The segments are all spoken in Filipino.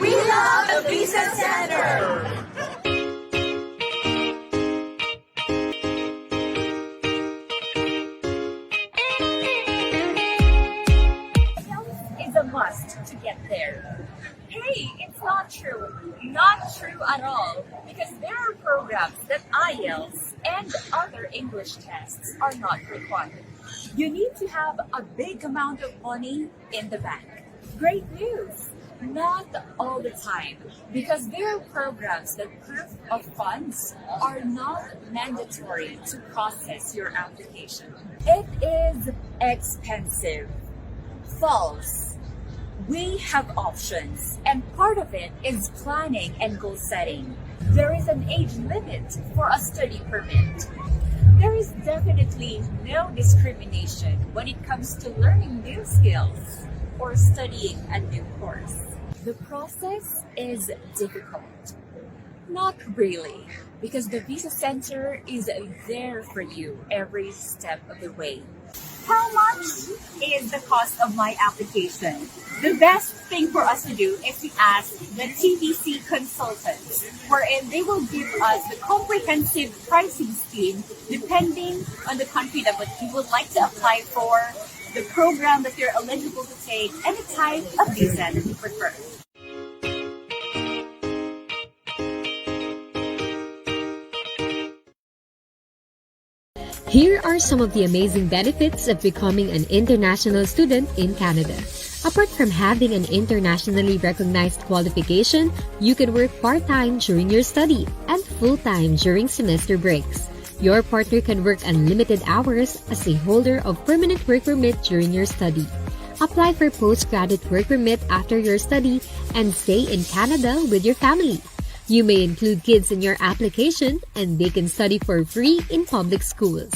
We love the Visa Center! Is a must to get there. Hey, it's not true. Not true at all. Because there are programs that IELTS and other English tests are not required. You need to have a big amount of money in the bank. Great news! Not all the time, because there are programs that proof of funds are not mandatory to process your application. It is expensive. False. We have options, and part of it is planning and goal setting. There is an age limit for a study permit. There is definitely no discrimination when it comes to learning new skills or studying a new course. The process is difficult. Not really, because the Visa Center is there for you every step of the way. How much is the cost of my application? The best thing for us to do is to ask the TVC consultants, wherein they will give us the comprehensive pricing scheme depending on the country that what you would like to apply for, the program that you're eligible to take, and the type of visa that you prefer. Here are some of the amazing benefits of becoming an international student in Canada. Apart from having an internationally recognized qualification, you can work part-time during your study and full-time during semester breaks. Your partner can work unlimited hours as a holder of permanent work permit during your study. Apply for postgraduate work permit after your study and stay in Canada with your family. You may include kids in your application and they can study for free in public schools.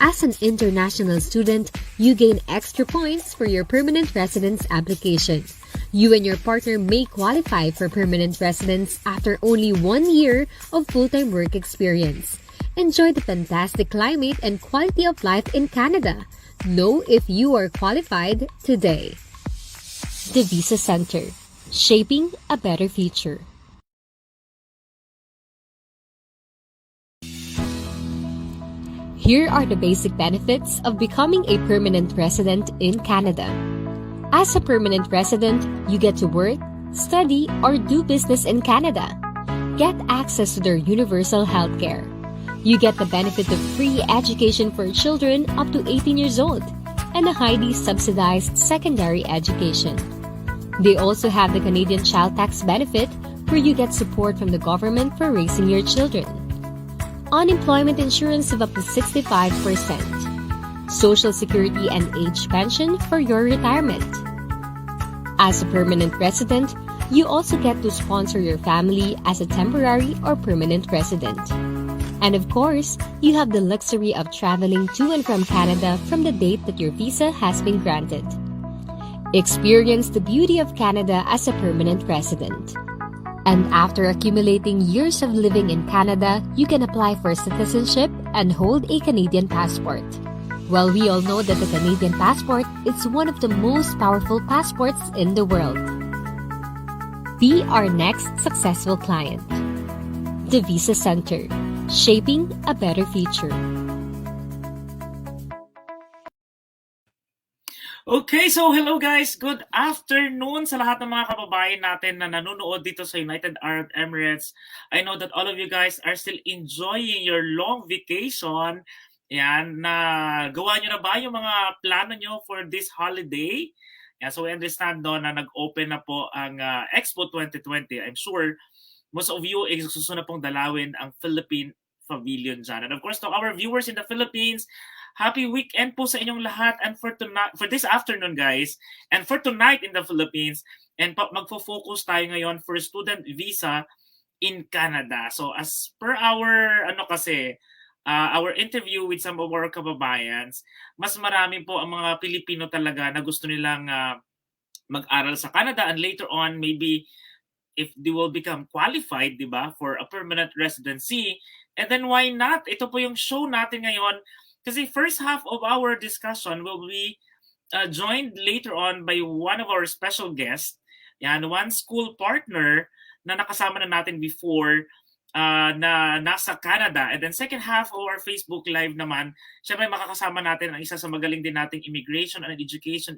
As an international student, you gain extra points for your permanent residence application. You and your partner may qualify for permanent residence after only 1 year of full-time work experience. Enjoy the fantastic climate and quality of life in Canada. Know if you are qualified today. The Visa Center, shaping a better future. Here are the basic benefits of becoming a permanent resident in Canada. As a permanent resident, you get to work, study, or do business in Canada. Get access to their universal healthcare. You get the benefit of free education for children up to 18 years old and a highly subsidized secondary education. They also have the Canadian Child Tax Benefit, where you get support from the government for raising your children. Unemployment insurance of up to 65%, Social Security and age pension for your retirement. As a permanent resident, you also get to sponsor your family as a temporary or permanent resident. And of course, you have the luxury of traveling to and from Canada from the date that your visa has been granted. Experience the beauty of Canada as a permanent resident. And after accumulating years of living in Canada, you can apply for citizenship and hold a Canadian passport. Well, we all know that the Canadian passport is one of the most powerful passports in the world. Be our next successful client. The Visa Center, shaping a better future. Okay, so hello guys. Good afternoon sa lahat ng mga kababayan natin na nanonood dito sa United Arab Emirates. I know that all of you guys are still enjoying your long vacation. Yan, na gawa nyo na ba yung mga plano nyo for this holiday? Yeah, so we understand no, na nag-open na po ang Expo 2020. I'm sure most of you ay gusto na pong dalawin ang Philippine Pavilion dyan. And of course, to our viewers in the Philippines, happy weekend po sa inyong lahat, and for this afternoon guys, and for tonight in the Philippines, and magfo-focus tayo ngayon for student visa in Canada. So as per our our interview with some of our kababayans, mas marami po ang mga Pilipino talaga na gusto nilang mag-aral sa Canada, and later on maybe if they will become qualified, di ba, for a permanent residency. And then why not? Ito po yung show natin ngayon. Kasi first half of our discussion will be joined later on by one of our special guests Yan, one school partner na nakasama na natin before na nasa Canada. And then second half of our Facebook Live naman, syempre makakasama natin ang isa sa magaling din nating immigration and education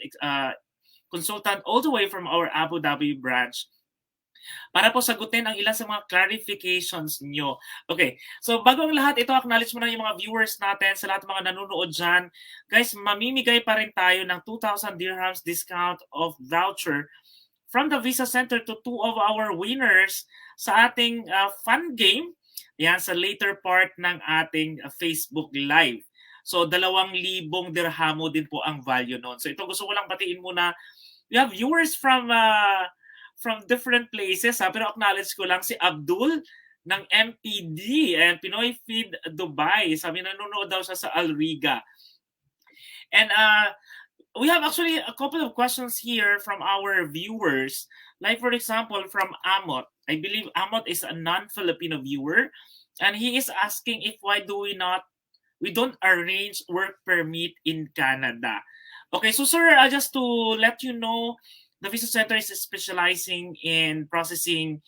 consultant all the way from our Abu Dhabi branch para po sagutin ang ilan sa mga clarifications nyo. Okay, so bago ang lahat, ito acknowledge mo na yung mga viewers natin sa lahat ng mga nanonood dyan. Guys, mamimigay pa rin tayo ng 2,000 dirhams discount of voucher from the Visa Center to 2 of our winners sa ating fun game. Yan, sa later part ng ating Facebook Live. So, 2,000 dirhamo din po ang value nun. So, ito gusto ko lang batiin muna. We have viewers from different places. Pero acknowledge ko lang si Abdul ng MPD and Pinoy Feed Dubai. Sabi nanonood daw siya sa Alriga. And we have actually a couple of questions here from our viewers. Like for example, from Amot. I believe Amot is a non-Filipino viewer. And he is asking if why do we don't arrange work permit in Canada. Okay, so sir, just to let you know, the Visa Center is specializing in processing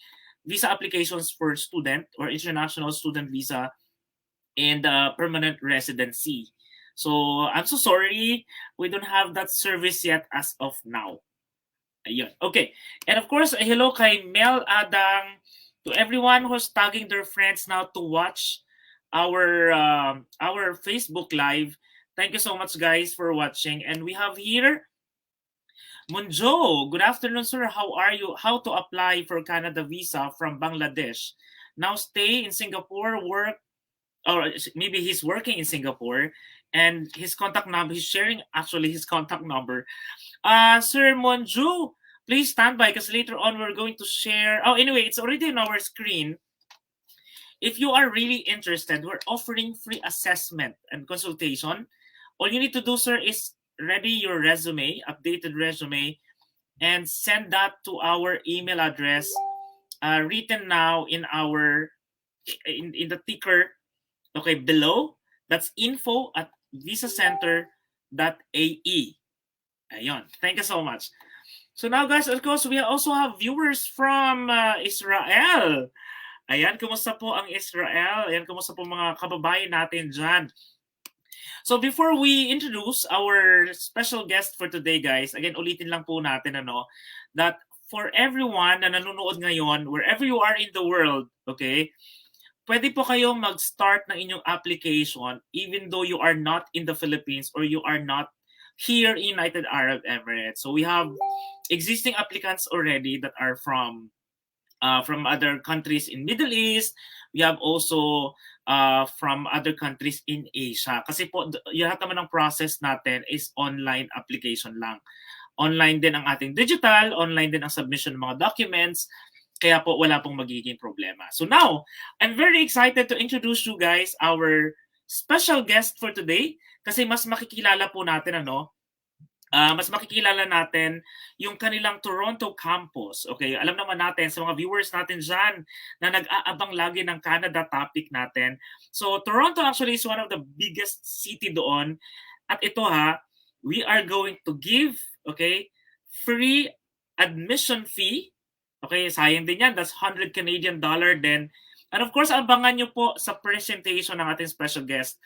visa applications for student or international student visa and permanent residency. So I'm so sorry, we don't have that service yet as of now. Ayun. Okay. And of course, hello kay Mel Adang, to everyone who's tagging their friends now to watch our Facebook Live. Thank you so much guys for watching. And we have here Munjo. Good afternoon, sir. How are you? How to apply for Canada visa from Bangladesh? Now stay in Singapore, work, or maybe he's working in Singapore, and his contact number, he's sharing actually his contact number. Sir Monju, please stand by because later on we're going to share. Oh, anyway, it's already on our screen. If you are really interested, we're offering free assessment and consultation. All you need to do, sir, is ready your resume, updated resume, and send that to our email address written now in our in the ticker, okay, below. That's info@visacenter.ae. Ayun. Thank you so much. So now guys, of course, we also have viewers from Israel. Ayan, kumusta po ang Israel? Ayan, kumusta po mga kababayan natin dyan? So before we introduce our special guest for today, guys, again, ulitin lang po natin that for everyone na nanonood ngayon, wherever you are in the world, okay, pwede po kayong mag-start ng inyong application even though you are not in the Philippines or you are not here in United Arab Emirates. So we have existing applicants already that are from other countries in Middle East. We have also from other countries in Asia. Kasi po, lahat naman ng process natin is online application lang. Online din ang ating digital, online din ang submission ng mga documents. Kaya po wala pong magiging problema. So now, I'm very excited to introduce you guys our special guest for today kasi mas makikilala po natin mas makikilala natin yung kanilang Toronto campus. Okay, alam naman natin sa mga viewers natin dyan na nag-aabang lagi ng Canada topic natin. So Toronto actually is one of the biggest city doon. At ito we are going to give, okay, free admission fee. Okay, sayang din yan. That's 100 Canadian dollar then. And of course, abangan nyo po sa presentation ng ating special guest.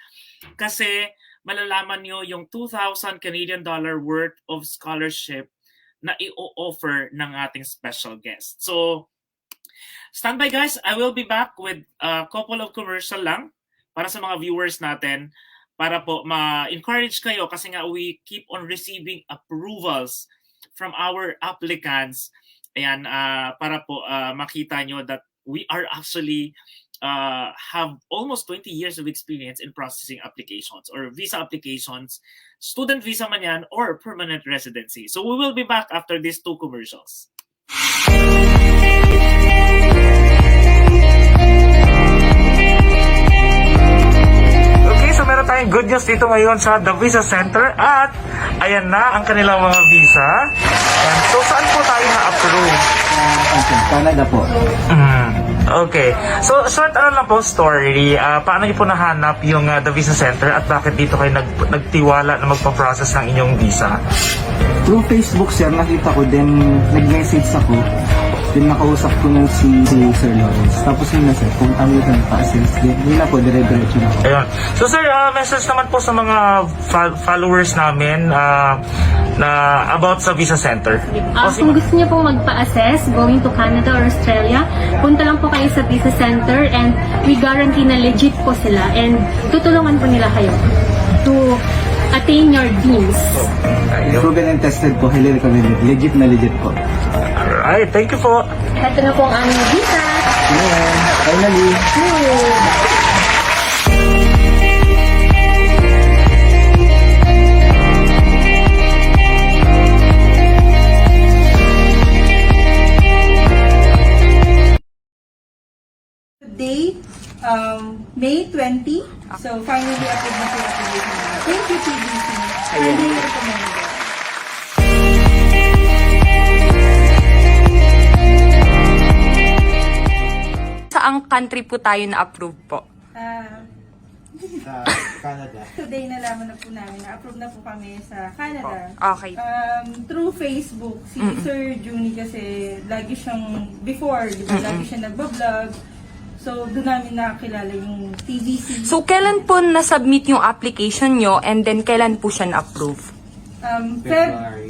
Kasi malalaman nyo yung 2,000 Canadian dollar worth of scholarship na i-offer ng ating special guest. So, stand by guys. I will be back with a couple of commercial lang para sa mga viewers natin para po ma-encourage kayo kasi nga we keep on receiving approvals from our applicants. Ayan, para po makita nyo that we are actually have almost 20 years of experience in processing applications or visa applications, student visa man yan, or permanent residency. So we will be back after these two commercials. Okay, so meron tayong good news dito ngayon sa The Visa Center at ayan na ang kanilang mga visa. And so saan po tayo na-approve? Canada po. Okay. So, short lang po story. Paano niyo po nahanap yung The Visa Center at bakit dito kayo nagtiwala na magpa-process ng inyong visa? Through Facebook, sir, nakita ko, then nag-message ako. Then nakausap ko na si Sir Lawrence. Tapos yun na, sir, kung kami ka nagpa-assist, then yun na po, dire-diretso na ako. Ayun. So, sir, message naman po sa mga followers namin na about sa Visa Center. Kung gusto niyo pong magpa-assess going to Canada or Australia, punta lang po kayo sa Visa Center and we guarantee na legit po sila and tutulungan po nila kayo to attain your dreams. Proven and tested po, highly recommended. Legit na legit po. Alright, thank you po. Ito na po ang aming visa. Yeah, finally. Today, May 20. So finally, approved na po yung application namin. Thank you, TVC. Highly recommended. Saang country po tayo na-approve po? Sa Canada. Today, nalaman na po namin na approve na po kami sa Canada. Okay. Through Facebook, si Sir Juni kasi lagi siyang, before, di ba, lagi siya nagbablog. So, doon namin nakakilala yung TVC. So, kailan po na-submit yung application nyo and then kailan po siya na-approve?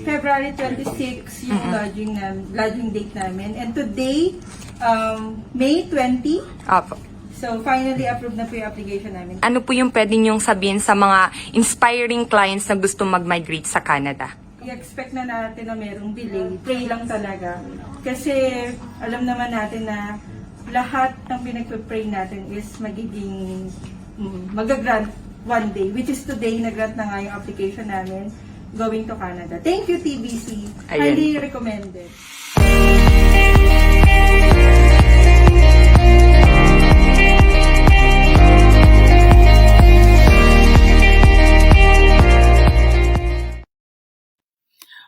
February 26 yung lodging date namin. And today, May 20. Apo. So, finally approved na po yung application namin. Ano po yung pwede nyong sabihin sa mga inspiring clients na gusto mag-migrate sa Canada? I-expect na natin na merong delay. Pray lang talaga. Kasi alam naman natin na lahat ng pinagpe-pray natin is magiging mag-grant one day. Which is today, nag-grant na nga yung application namin going to Canada. Thank you, TVC. Ayan. Highly recommended.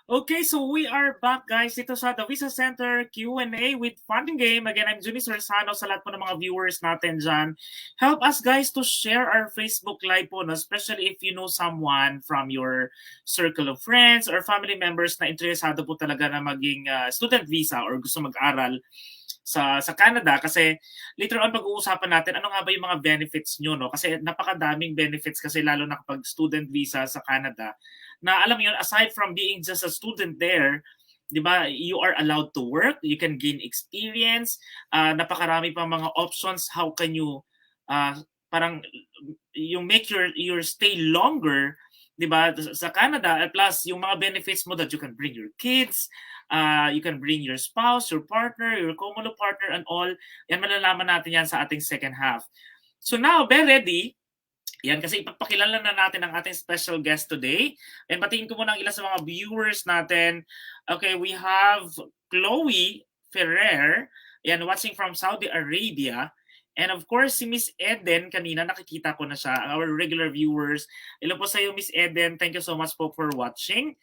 Okay, so we are back, guys. Ito sa The Visa Center Q&A with Funding Game. Again, I'm Junice Orsano sa lahat po ng mga viewers natin dyan. Help us, guys, to share our Facebook Live po, no? Especially if you know someone from your circle of friends or family members na interesado po talaga na maging student visa or gusto mag-aral sa Canada. Kasi later on pag-uusapan natin ano nga ba yung mga benefits nyo, no? Kasi napakadaming benefits kasi lalo na kapag student visa sa Canada. Na alam mo yun, aside from being just a student there, di ba, you are allowed to work, you can gain experience, napakarami pang mga options, how can you, parang, you make your stay longer, di ba, sa Canada, at plus, yung mga benefits mo that you can bring your kids, you can bring your spouse, your partner, your common partner, and all, yan malalaman natin yan sa ating second half. So now, be ready. Yan, kasi ipapakilala na natin ang ating special guest today. And batiin ko muna ang ilan sa mga viewers natin. Okay, we have Chloe Ferrer, yan, watching from Saudi Arabia. And of course, si Miss Eden, kanina nakikita ko na siya, our regular viewers. Hello po sa iyo, Miss Eden. Thank you so much po for watching.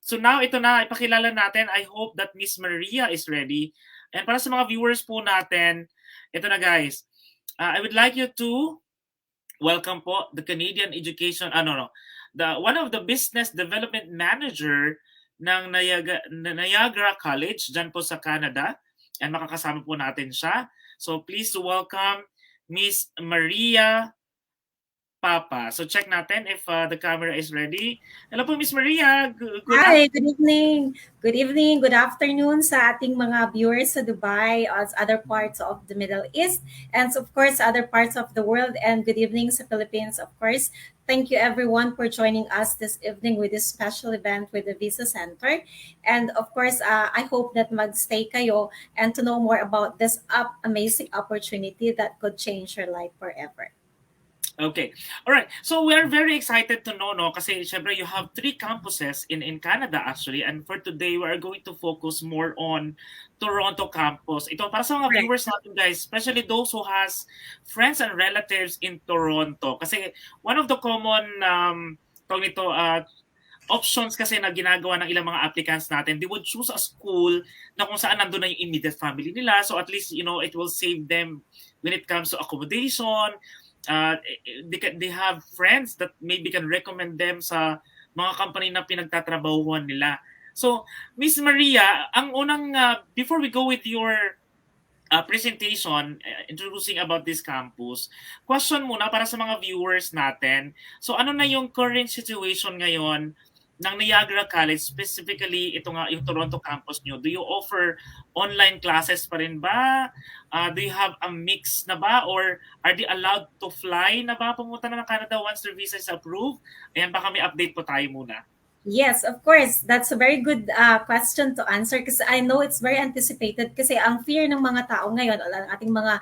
So now, ito na, ipakilala natin. I hope that Miss Maria is ready. And para sa mga viewers po natin, ito na guys. I would like you to welcome po the Canadian Education, one of the business development manager ng Niagara College dyan po sa Canada. And makakasama po natin siya. So please welcome Miss Maria Papa. So check natin if the camera is ready. Hello po Miss Maria. Hi, good evening. Good evening, good afternoon sa ating mga viewers sa Dubai, as other parts of the Middle East, and of course other parts of the world, and good evening sa Philippines, of course. Thank you everyone for joining us this evening with this special event with the Visa Center. And of course, I hope that magstay kayo and to know more about this amazing opportunity that could change your life forever. Okay. All right. So we are very excited to know, no? Kasi syempre you have 3 campuses in Canada actually. And for today, we are going to focus more on Toronto campus. Ito para sa mga viewers natin guys, especially those who has friends and relatives in Toronto. Kasi one of the common options kasi na ginagawa ng ilang mga applicants natin, they would choose a school na kung saan nandun na yung immediate family nila. So at least, it will save them when it comes to accommodation. They have friends that maybe can recommend them sa mga company na pinagtatrabahuan nila. So, Miss Maria, ang unang, before we go with your presentation introducing about this campus, question muna para sa mga viewers natin. So ano na yung current situation ngayon ng Niagara College, specifically ito nga yung Toronto campus nyo? Do you offer online classes pa rin ba? Do you have a mix na ba? Or are they allowed to fly na ba pumunta na ng Canada once their visa is approved? Ayan, baka may update po tayo muna. Yes, of course. That's a very good question to answer kasi I know it's very anticipated kasi ang fear ng mga tao ngayon, ang ating mga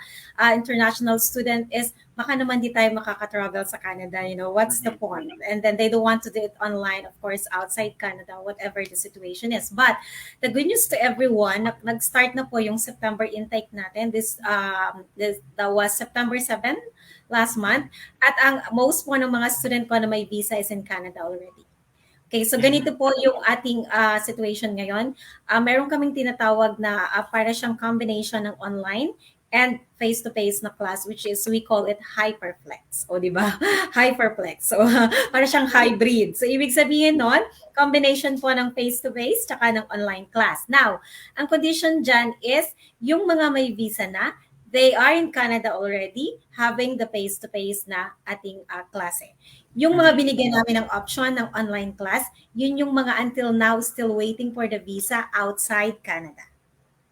international student is baka naman di tayo makaka-travel sa Canada, what's the point? And then they don't want to do it online, of course, outside Canada, whatever the situation is. But the good news to everyone, nag-start na po yung September intake natin. That was September 7 last month. At ang most po ng mga student po na may visa is in Canada already. Okay, so ganito po yung ating situation ngayon. Meron kaming tinatawag na para siyang combination ng online and face-to-face na class, which is, we call it hyperflex. O, di ba? Hyperflex. So, para siyang hybrid. So, ibig sabihin nun, combination po ng face-to-face tsaka ng online class. Now, ang condition dyan is, yung mga may visa na, they are in Canada already, having the face-to-face na ating klase. Yung mga binigyan namin ng option ng online class, yun yung mga until now still waiting for the visa outside Canada.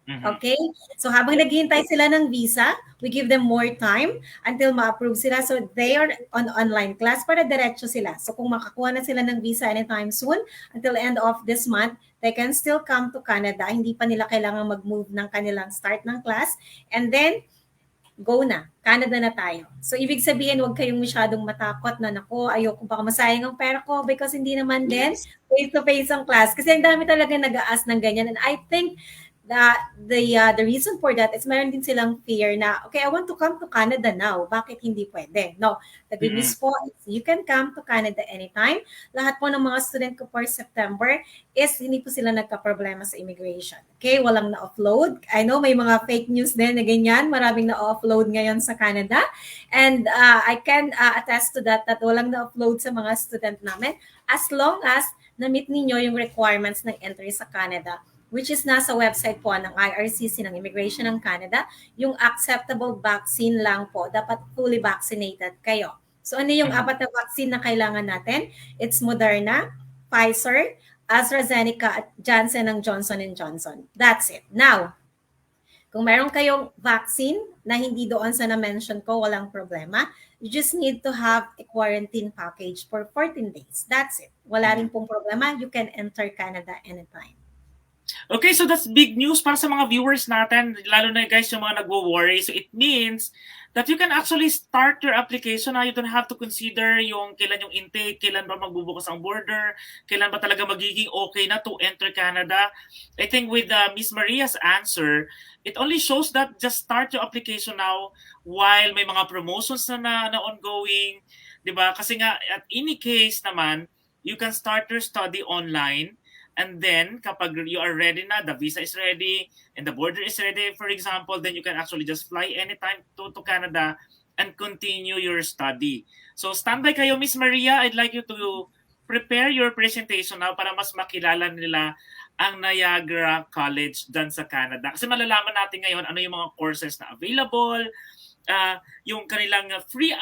Okay? So habang naghihintay sila ng visa, we give them more time until ma-approve sila. So they are on online class para diretso sila. So kung makakuha na sila ng visa anytime soon, until end of this month, they can still come to Canada. Hindi pa nila kailangan mag-move ng kanilang start ng class. And then, go na. Canada na tayo. So, ibig sabihin, huwag kayong masyadong matakot na, naku, ayoko baka masayang ang pera ko because hindi naman din face-to-face ang class. Kasi ang dami talaga nag-aas ng ganyan. And I think that the reason for that is meron din silang fear na, okay, I want to come to Canada now. Bakit hindi pwede? No. The good news po is you can come to Canada anytime. Lahat po ng mga student ko for September is hindi po sila nagka-problema sa immigration. Okay, walang na-offload. I know may mga fake news din na ganyan. Maraming na-offload ngayon sa Canada. And I can attest to that walang na-offload sa mga student namin as long as na-meet ninyo yung requirements ng entry sa Canada, which is nasa website po ng IRCC ng Immigration ng Canada, yung acceptable vaccine lang po. Dapat fully vaccinated kayo. So ano yung apat na vaccine na kailangan natin? It's Moderna, Pfizer, AstraZeneca, at Johnson & Johnson & Johnson. That's it. Now, kung meron kayong vaccine na hindi doon sa na-mention ko, walang problema. You just need to have a quarantine package for 14 days. That's it. Wala rin pong problema. You can enter Canada anytime. Okay, so that's big news para sa mga viewers natin, lalo na guys yung mga nagwo-worry. So it means that you can actually start your application. You don't have to consider yung kailan yung intake, kailan ba magbubukas ang border, kailan ba talaga magiging okay na to enter Canada. I think with Miss Maria's answer, it only shows that just start your application now while may mga promotions na ongoing, di ba? Kasi nga, at any case naman, you can start your study online. And then, kapag you are ready na, the visa is ready, and the border is ready, for example, then you can actually just fly anytime to Canada and continue your study. So, standby kayo, Miss Maria. I'd like you to prepare your presentation now para mas makilala nila ang Niagara College dyan sa Canada. Kasi malalaman natin ngayon ano yung mga courses na available, yung kanilang free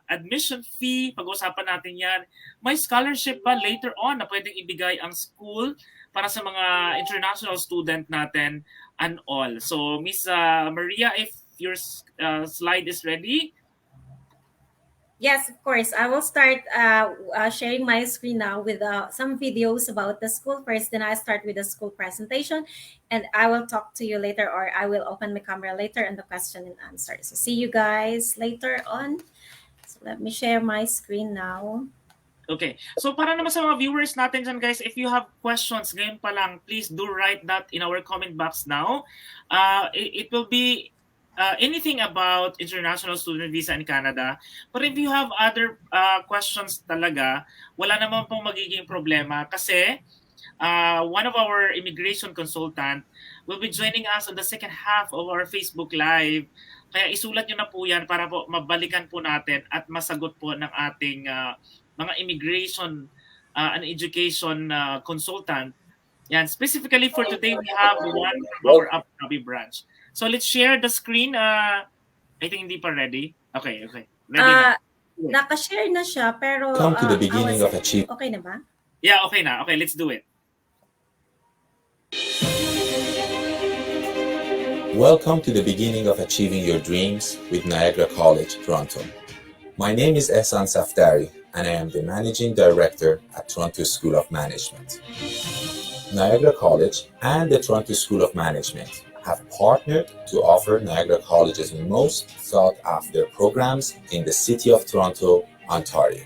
admission fee, pag-usapan natin yan. May scholarship pa later on na pwedeng ibigay ang school para sa mga international student natin and all. So, Miss Maria, if your slide is ready. Yes, of course. I will start sharing my screen now with some videos about the school first. Then I start with the school presentation, and I will talk to you later, or I will open my camera later in the question and answer. So see you guys later on. So let me share my screen now. Okay. So para naman sa mga viewers natin dyan, guys, if you have questions ngayon pa lang, please do write that in our comment box now. It will be anything about international student visa in Canada. But if you have other questions talaga, wala naman pong magiging problema kasi one of our immigration consultant will be joining us on the second half of our Facebook Live. Kaya isulat nyo na po yan para po mabalikan po natin at masagot po ng ating mga immigration and education consultant. Yan. Specifically for today, we have one from our Abu Dhabi branch. So let's share the screen. I think hindi pa ready. Okay. Ready na. Naka-share na siya, pero... Come to the beginning of achievement. Okay na ba? Yeah, okay na. Okay, let's do it. Welcome to the beginning of achieving your dreams with Niagara College, Toronto. My name is Ehsan Saftari, and I am the Managing Director at Toronto School of Management. Niagara College and the Toronto School of Management have partnered to offer Niagara College's most sought-after programs in the City of Toronto, Ontario.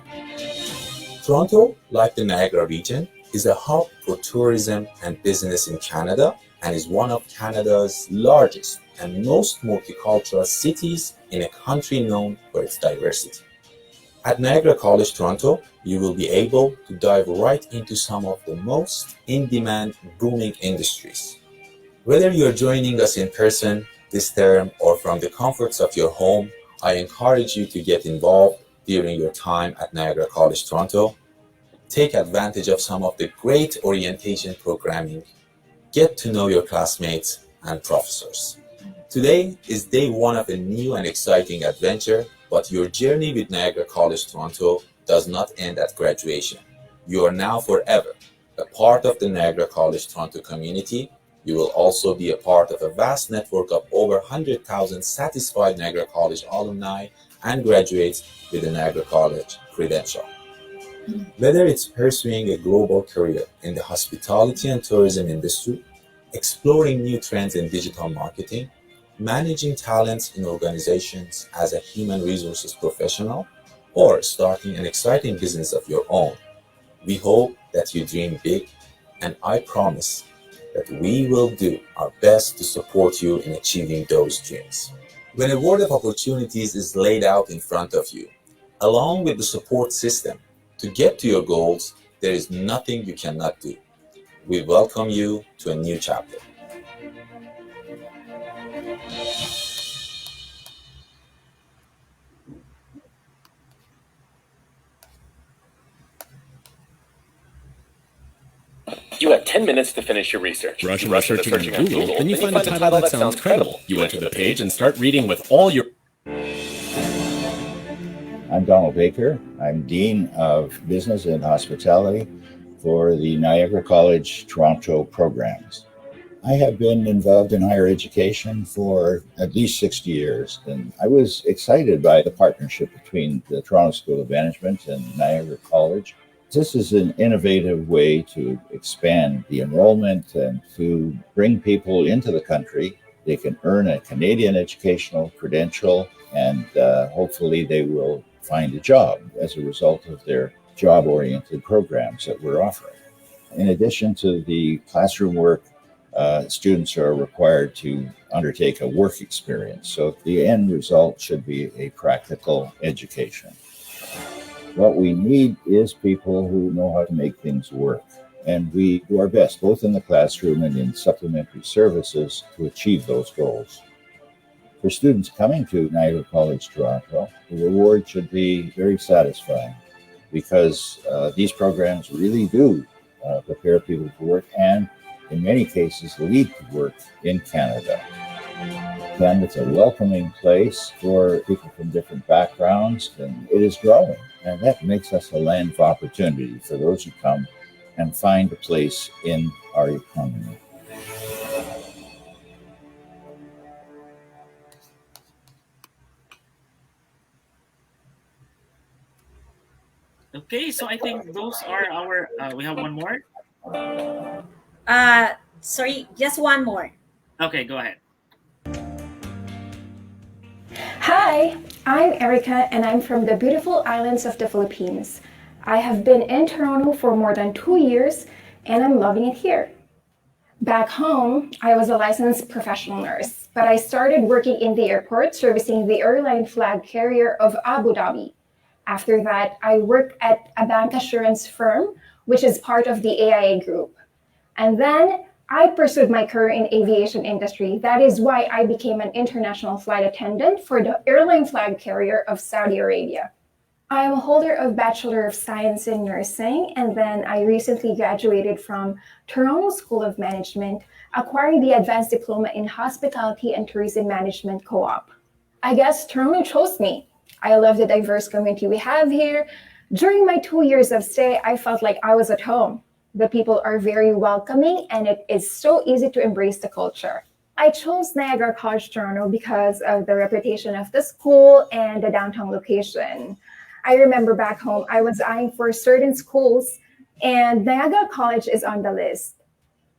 Toronto, like the Niagara region, is a hub for tourism and business in Canada and is one of Canada's largest and most multicultural cities in a country known for its diversity. At Niagara College Toronto, you will be able to dive right into some of the most in-demand, booming industries. Whether you're joining us in person this term or from the comforts of your home, I encourage you to get involved during your time at Niagara College Toronto. Take advantage of some of the great orientation programming. Get to know your classmates and professors. Today is day one of a new and exciting adventure, but your journey with Niagara College Toronto does not end at graduation. You are now forever a part of the Niagara College Toronto community. You will also be a part of a vast network of over 100,000 satisfied Niagara College alumni and graduates with the Niagara College credential. Whether it's pursuing a global career in the hospitality and tourism industry, exploring new trends in digital marketing, managing talents in organizations as a human resources professional, or starting an exciting business of your own, we hope that you dream big, and I promise that we will do our best to support you in achieving those dreams. When a world of opportunities is laid out in front of you, along with the support system to get to your goals, there is nothing you cannot do. We welcome you to a new chapter. You have 10 minutes to finish your research. Rush searching on Google, then you find a title that sounds credible. You enter the page and start reading with all your... I'm Donald Baker. I'm Dean of Business and Hospitality for the Niagara College Toronto programs. I have been involved in higher education for at least 60 years, and I was excited by the partnership between the Toronto School of Management and Niagara College. This is an innovative way to expand the enrollment and to bring people into the country. They can earn a Canadian educational credential, and hopefully they will find a job as a result of their job-oriented programs that we're offering. In addition to the classroom work, students are required to undertake a work experience. So the end result should be a practical education. What we need is people who know how to make things work. And we do our best, both in the classroom and in supplementary services, to achieve those goals. For students coming to Niagara College Toronto, the reward should be very satisfying because these programs really do prepare people for work and, in many cases, lead to work in Canada. Canada's a welcoming place for people from different backgrounds, and it is growing. And that makes us a land of opportunity for those who come and find a place in our economy. Okay, so I think those are our, we have one more. Sorry, just one more. Okay, go ahead. Hi, I'm Erica and I'm from the beautiful islands of the Philippines. I have been in Toronto for more than 2 years and I'm loving it here. Back home, I was a licensed professional nurse, but I started working in the airport servicing the airline flag carrier of Abu Dhabi. After that, I worked at a bank assurance firm, which is part of the AIA group. And then I pursued my career in aviation industry. That is why I became an international flight attendant for the airline flag carrier of Saudi Arabia. I am a holder of Bachelor of Science in Nursing, and then I recently graduated from Toronto School of Management, acquiring the Advanced Diploma in Hospitality and Tourism Management Co-op. I guess Toronto chose me. I love the diverse community we have here. During my 2 years of stay, I felt like I was at home. The people are very welcoming, and it is so easy to embrace the culture. I chose Niagara College Toronto because of the reputation of the school and the downtown location. I remember back home, I was eyeing for certain schools, and Niagara College is on the list.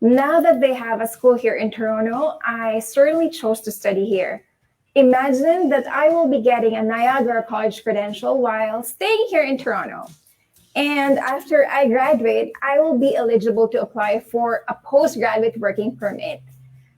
Now that they have a school here in Toronto, I certainly chose to study here. Imagine that I will be getting a Niagara College credential while staying here in Toronto. And after I graduate, I will be eligible to apply for a postgraduate working permit.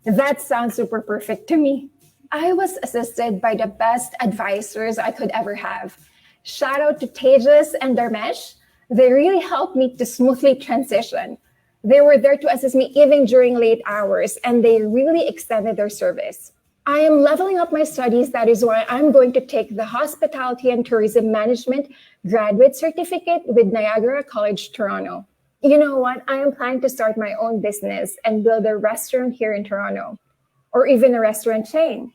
That sounds super perfect to me. I was assisted by the best advisors I could ever have. Shout out to Tejas and Dharmesh. They really helped me to smoothly transition. They were there to assist me even during late hours, and they really extended their service. I am leveling up my studies. That is why I'm going to take the Hospitality and Tourism Management Graduate Certificate with Niagara College Toronto. You know what? I am planning to start my own business and build a restaurant here in Toronto, or even a restaurant chain.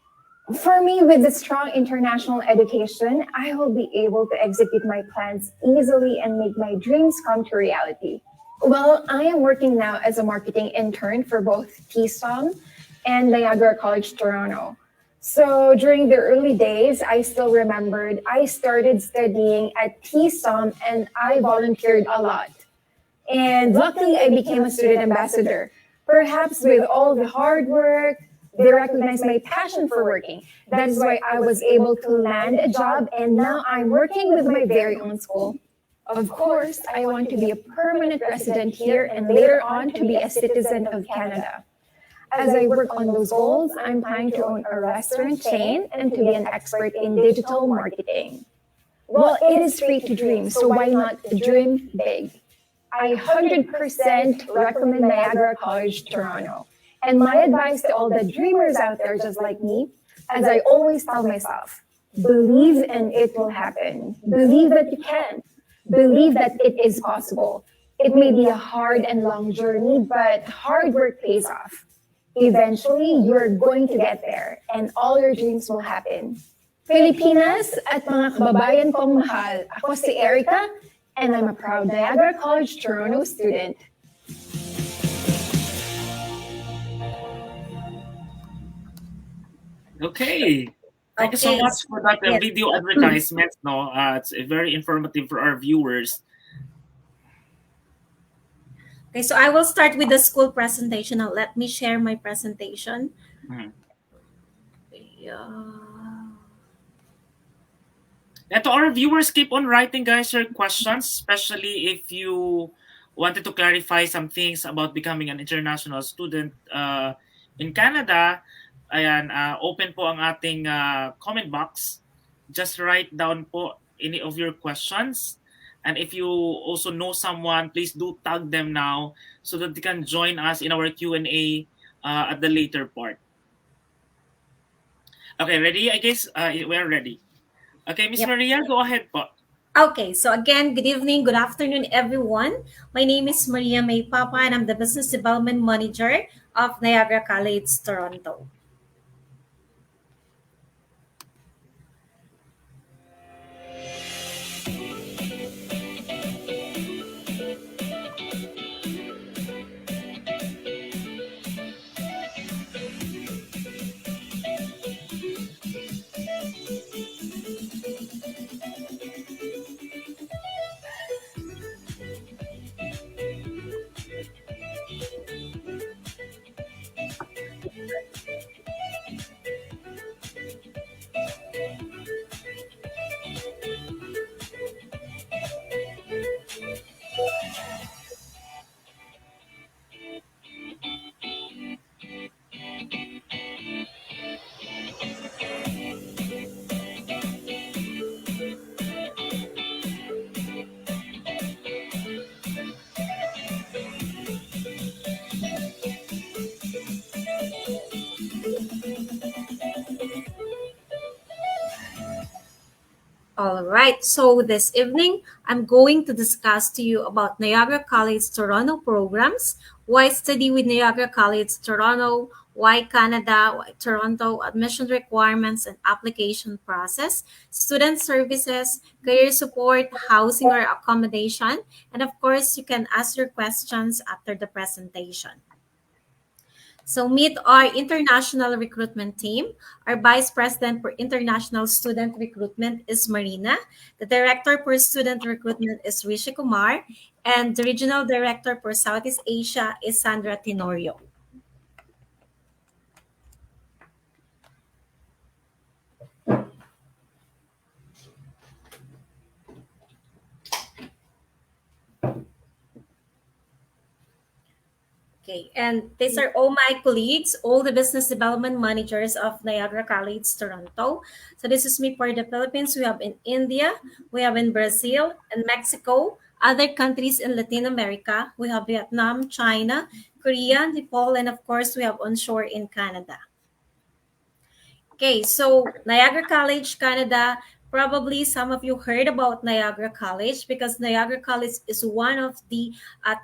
For me, with the strong international education, I will be able to execute my plans easily and make my dreams come to reality. Well, I am working now as a marketing intern for both TSOM and Niagara College Toronto. So during the early days, I still remembered I started studying at TSOM and I volunteered a lot. And luckily, I became a student ambassador. Perhaps with all the hard work, they recognized my passion for working. That is why I was able to land a job, and now I'm working with my very own school. Of course, I want to be a permanent resident here and later on to be a citizen of Canada. As I work on those goals, I'm planning to own a restaurant chain and to be an expert in digital marketing. Well, it is free to dream, so why not dream big? I 100% recommend Niagara College Toronto. And my advice to all the dreamers out there just like me, as I always tell myself, believe and it will happen. Believe that you can. Believe that it is possible. It may be a hard and long journey, but hard work pays off. Eventually, you're going to get there and all your dreams will happen. Filipinas at mga kababayan kong mahal, ako si Erica and I'm a proud Niagara College Toronto student. Okay. Thank you so much for that video advertisement. No, it's very informative for our viewers. Okay, so I will start with the school presentation. Now, let me share my presentation. And to our viewers, keep on writing, guys, your questions, especially if you wanted to clarify some things about becoming an international student in Canada. Ayan, open po ang ating comment box. Just write down po any of your questions. And if you also know someone, please do tag them now so that they can join us in our Q&A at the later part. Okay, ready? I guess we're ready. Okay, Miss Maria, go ahead po. Okay, so again, good evening, good afternoon, everyone. My name is Maria May Papa, and I'm the Business Development Manager of Niagara College, Toronto. All right, so this evening, I'm going to discuss to you about Niagara College Toronto programs, why study with Niagara College Toronto, why Canada, why Toronto, admission requirements and application process, student services, career support, housing or accommodation, and of course, you can ask your questions after the presentation. So meet our international recruitment team. Our Vice President for International Student Recruitment is Marina. The Director for Student Recruitment is Rishi Kumar. And the Regional Director for Southeast Asia is Sandra Tenorio. Okay, and these are all my colleagues, all the business development managers of Niagara College Toronto. So this is me for the Philippines. We have in India, we have in Brazil and Mexico, other countries in Latin America. We have Vietnam, China, Korea, Nepal, and of course we have onshore in Canada. Okay, so Niagara College, Canada. Probably some of you heard about Niagara College because Niagara College is one of the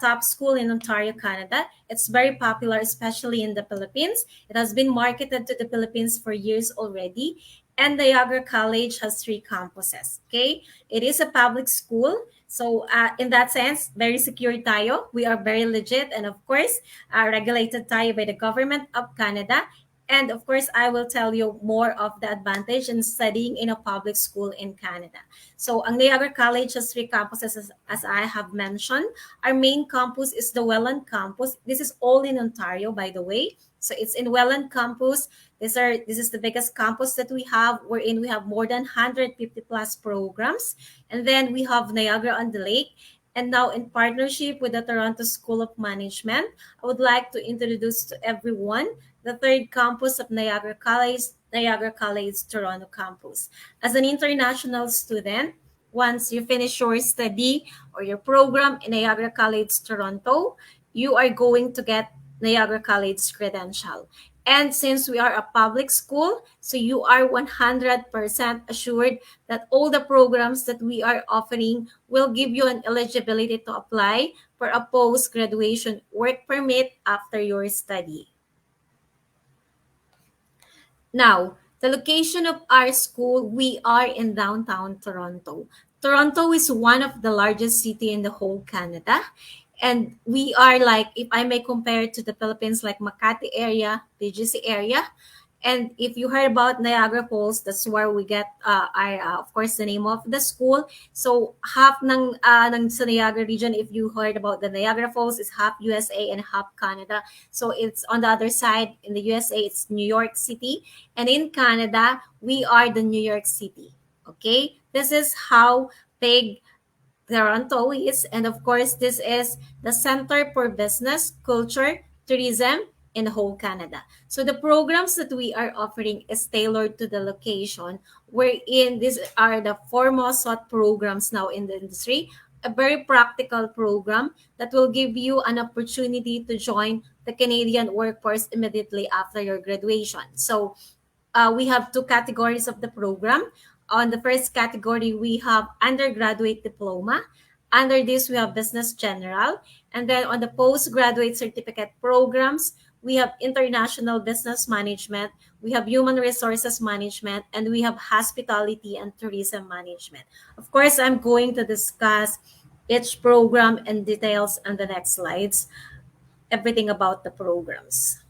top school in Ontario, Canada. It's very popular, especially in the Philippines. It has been marketed to the Philippines for years already. And Niagara College has 3 campuses. Okay, it is a public school. So in that sense, very secure tayo. We are very legit and of course, regulated tayo by the government of Canada. And of course, I will tell you more of the advantage in studying in a public school in Canada. So, ang Niagara College has 3 campuses, as I have mentioned. Our main campus is the Welland campus. This is all in Ontario, by the way. So, it's in Welland campus. This is the biggest campus that we have, wherein we have more than 150 plus programs. And then we have Niagara on the Lake. And now in partnership with the Toronto School of Management, I would like to introduce to everyone the 3rd campus of Niagara College Toronto campus. As an international student, once you finish your study or your program in Niagara College Toronto, you are going to get Niagara College credential. And since we are a public school, so you are 100% assured that all the programs that we are offering will give you an eligibility to apply for a post-graduation work permit after your study. Now, the location of our school, we are in downtown Toronto. Toronto is one of the largest city in the whole Canada. And we are like, if I may compare it to the Philippines, like Makati area, BGC area. And if you heard about Niagara Falls, that's where we get of course, the name of the school. So half ng sa Niagara region, if you heard about the Niagara Falls, is half USA and half Canada. So it's on the other side. In the USA, it's New York City. And in Canada, we are the New York City. Okay? This is how big Toronto is. And of course, this is the Center for Business, Culture, Tourism in the whole Canada. So the programs that we are offering is tailored to the location, wherein these are the foremost sought programs now in the industry. A very practical program that will give you an opportunity to join the Canadian workforce immediately after your graduation. So we have 2 categories of the program. On the first category, we have undergraduate diploma. Under this, we have business general. And then on the postgraduate certificate programs, we have international business management, we have human resources management, and we have hospitality and tourism management. Of course, I'm going to discuss each program and details on the next slides, everything about the programs.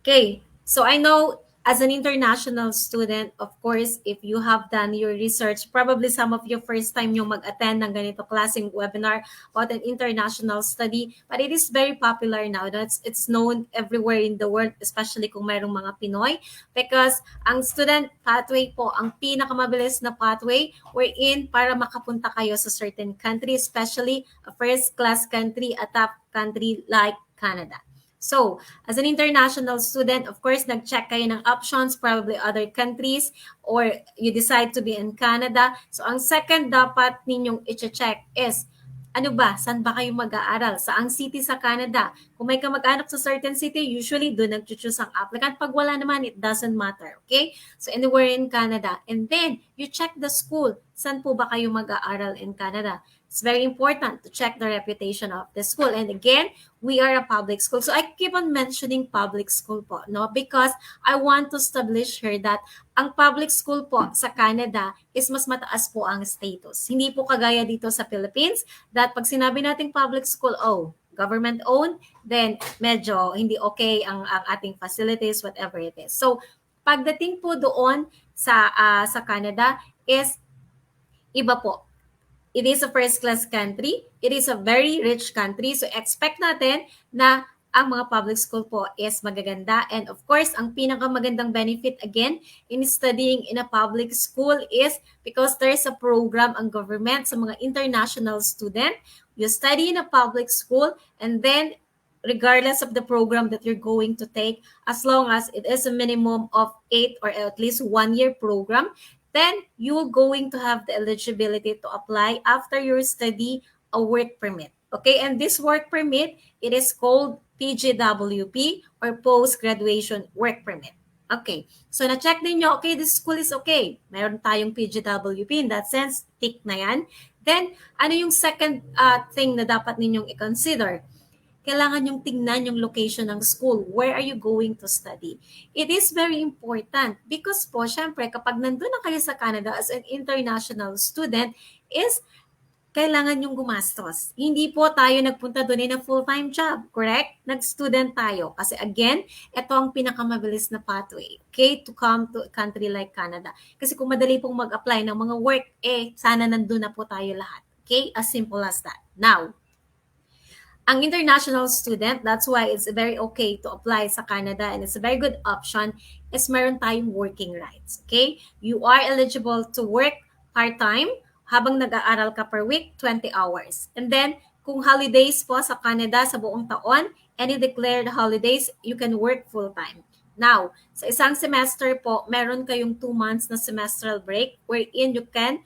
Okay, so I know as an international student, of course, if you have done your research, probably some of you first time yung mag-attend ng ganito klaseng webinar about an international study, but it is very popular now. It's known everywhere in the world, especially kung mayroong mga Pinoy, because ang student pathway po, ang pinakamabilis na pathway wherein para makapunta kayo sa certain country, especially a first-class country, a top country like Canada. So, as an international student, of course, nag-check kayo ng options, probably other countries, or you decide to be in Canada. So, ang second dapat ninyong i-check is, ano ba, saan ba kayo mag-aaral? Saang city sa Canada? Kung Kung may kamag-anak sa certain city, usually doon nag-choose ang applicant. Pag wala naman, it doesn't matter. Okay? So anywhere in Canada. And then, you check the school. Saan po ba kayo mag-aaral in Canada? It's very important to check the reputation of the school. And again, we are a public school. So I keep on mentioning public school po, no? Because I want to establish here that ang public school po sa Canada is mas mataas po ang status. Hindi po kagaya dito sa Philippines that pag sinabi nating public school, oh, government-owned, then medyo hindi okay ang ating facilities, whatever it is. So pagdating po doon sa Canada is iba po. It is a first-class country. It is a very rich country. So expect natin na ang mga public school po is magaganda. And of course, ang pinakamagandang benefit again in studying in a public school is because there's a program ang government sa mga international student. You study in a public school and then regardless of the program that you're going to take, as long as it is a minimum of 8 or at least 1 year program, then you're going to have the eligibility to apply after your study a work permit. Okay, and this work permit, it is called PGWP or Post-Graduation Work Permit. Okay, so na-check ninyo, okay, this school is okay. Mayroon tayong PGWP, in that sense, tick na yan. Then, ano yung second thing na dapat ninyong i-consider? Kailangan yung tingnan yung location ng school. Where are you going to study? It is very important because po, syempre, kapag nandun na kayo sa Canada as an international student, is kailangan yung gumastos. Hindi po tayo nagpunta doon in a full-time job, correct? Nag-student tayo. Kasi again, ito ang pinakamabilis na pathway, okay, to come to a country like Canada. Kasi kung madali pong mag-apply ng mga work, sana nandun na po tayo lahat. Okay? As simple as that. Now, ang international student, that's why it's very okay to apply sa Canada and it's a very good option, is meron tayong working rights. Okay? You are eligible to work part-time habang nag-aaral ka per week, 20 hours. And then, kung holidays po sa Canada sa buong taon, any declared holidays, you can work full-time. Now, sa isang semester po, meron kayong 2 months na semestral break wherein you can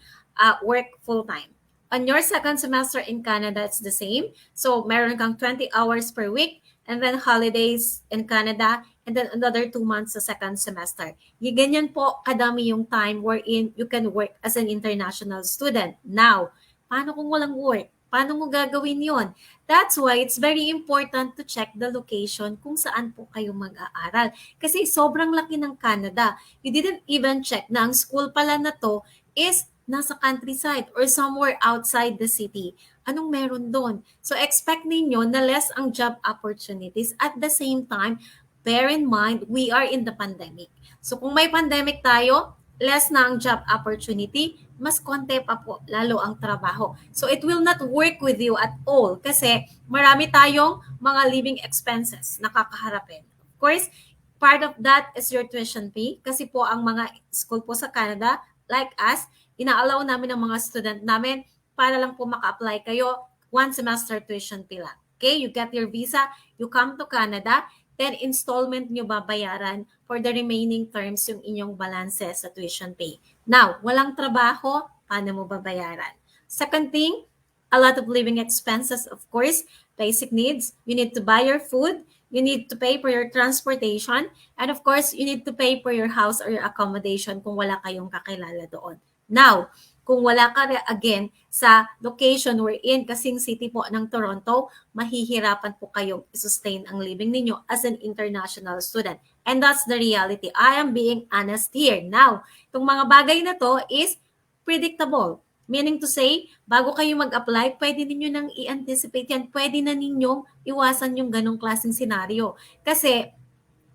work full-time. On your second semester in Canada, it's the same. So, meron kang 20 hours per week and then holidays in Canada and then another 2 months sa second semester. Ganyan po kadami yung time wherein you can work as an international student. Now, paano kung walang work? Paano mo gagawin yon? That's why it's very important to check the location kung saan po kayo mag-aaral. Kasi sobrang laki ng Canada. You didn't even check na ang school pala na to is nasa countryside or somewhere outside the city. Anong meron doon? So expect ninyo na less ang job opportunities. At the same time, bear in mind, we are in the pandemic. So kung may pandemic tayo, less na ang job opportunity, mas konti pa po lalo ang trabaho. So it will not work with you at all kasi marami tayong mga living expenses na kakaharapin. Of course, part of that is your tuition fee kasi po ang mga school po sa Canada, like us, ina-allow namin ang mga student namin para lang po maka-apply kayo, 1 semester tuition fee lang. Okay, you get your visa, you come to Canada, then installment nyo babayaran for the remaining terms yung inyong balances sa tuition pay. Now, walang trabaho, paano mo babayaran? Second thing, a lot of living expenses, of course, basic needs. You need to buy your food, you need to pay for your transportation, and of course, you need to pay for your house or your accommodation kung wala kayong kakilala doon. Now, kung wala ka again sa location wherein kasing city po ng Toronto, mahihirapan po kayong sustain ang living ninyo as an international student. And that's the reality. I am being honest here. Now, itong mga bagay na to is predictable. Meaning to say, bago kayo mag-apply, pwede ninyo nang i-anticipate yan. Pwede na ninyong iwasan yung ganong klaseng senaryo. Kasi,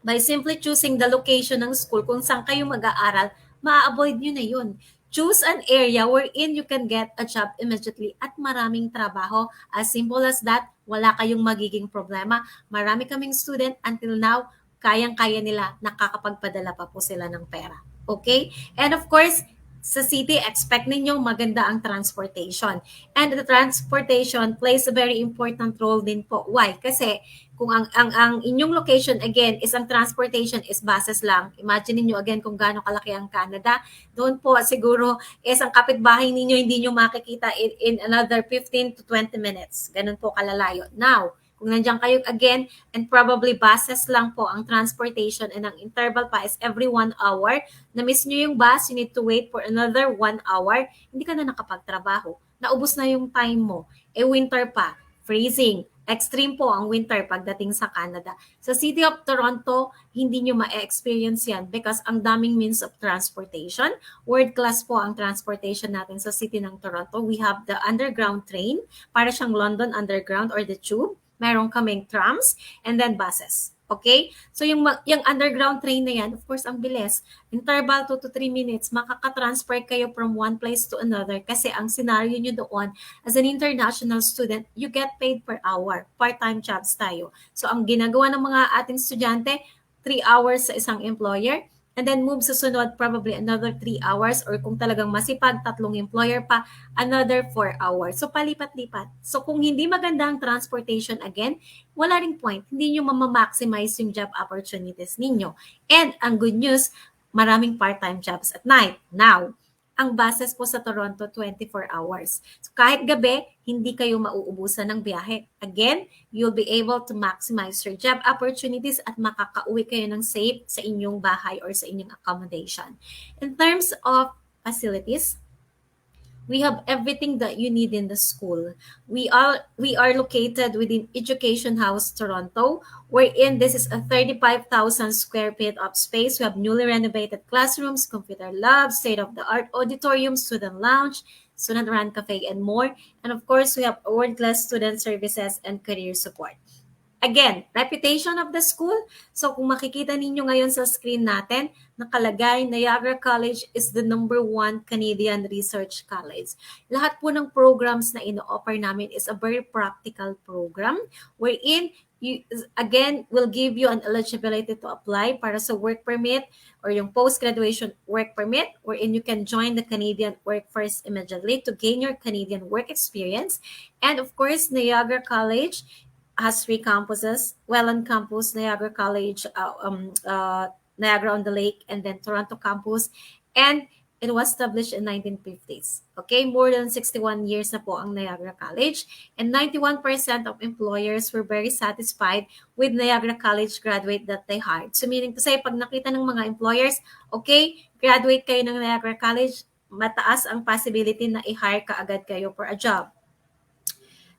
by simply choosing the location ng school kung saan kayo mag-aaral, ma-avoid nyo na yun. Choose an area wherein you can get a job immediately at maraming trabaho. As simple as that, wala kayong magiging problema. Marami kaming student until now, kayang-kaya nila, nakakapagpadala pa po sila ng pera. Okay? And of course, sa city, expect ninyong maganda ang transportation. And the transportation plays a very important role din po. Why? Kasi kung ang inyong location, again, is ang transportation is buses lang. Imagine niyo again kung gaano kalaki ang Canada. Doon po siguro is ang kapitbahay ninyo hindi nyo makikita in another 15 to 20 minutes. Ganun po kalalayo. Now, Kung nandiyan kayo again, and probably buses lang po ang transportation and ang interval pa is every 1 hour. Na-miss nyo yung bus, you need to wait for another 1 hour. Hindi ka na nakapagtrabaho. Naubos na yung time mo. Winter pa, freezing. Extreme po ang winter pagdating sa Canada. Sa City of Toronto, hindi nyo ma-experience yan because ang daming means of transportation. World class po ang transportation natin sa City ng Toronto. We have the underground train, para siyang London Underground or the tube. Meron kaming trams and then buses. Okay? So yung underground train na yan, of course, ang bilis. Interval 2 to 3 minutes, makaka-transfer kayo from one place to another kasi ang scenario nyo doon, as an international student, you get paid per hour. Part-time jobs tayo. So ang ginagawa ng mga ating estudyante, 3 hours sa isang employer, and then move sa sunod probably another 3 hours or kung talagang masipag, 3 employer pa, another 4 hours. So palipat-lipat. So kung hindi maganda ang transportation again, wala ring point. Hindi nyo mamamaximize yung job opportunities ninyo. And ang good news, maraming part-time jobs at night. Now, ang buses po sa Toronto 24 hours. So kahit gabi, hindi kayo mauubusan ng biyahe. Again, you'll be able to maximize your job opportunities at makakauwi kayo ng safe sa inyong bahay or sa inyong accommodation. In terms of facilities, we have everything that you need in the school. We are located within Education House Toronto, wherein this is a 35,000 square feet of space. We have newly renovated classrooms, computer labs, state-of-the-art auditorium, student lounge, student-run cafe, and more. And of course, we have world-class student services and career support. Again, reputation of the school. So kung makikita ninyo ngayon sa screen natin, nakalagay Niagara College is the #1 Canadian research college. Lahat po ng programs na ino-offer namin is a very practical program wherein you, again, will give you an eligibility to apply para sa work permit or yung post-graduation work permit wherein you can join the Canadian workforce immediately to gain your Canadian work experience. And of course, Niagara College has 3 campuses, Welland Campus, Niagara College, Niagara on the Lake, and then Toronto Campus. And it was established in 1950s. Okay, more than 61 years na po ang Niagara College. And 91% of employers were very satisfied with Niagara College graduate that they hired. So meaning to say, pag nakita ng mga employers, okay, graduate kayo ng Niagara College, mataas ang possibility na i-hire ka agad kayo for a job.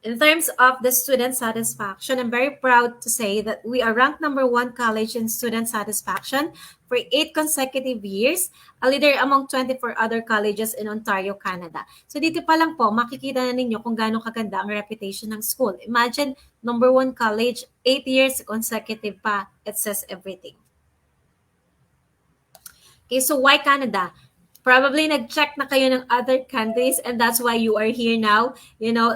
In terms of the student satisfaction, I'm very proud to say that we are ranked #1 college in student satisfaction for 8 consecutive years, a leader among 24 other colleges in Ontario, Canada. So dito pa lang po, makikita na ninyo kung gaano kaganda ang reputation ng school. Imagine, #1 college, 8 years consecutive pa. It says everything. Okay, so why Canada? Probably nag-check na kayo ng other countries and that's why you are here now,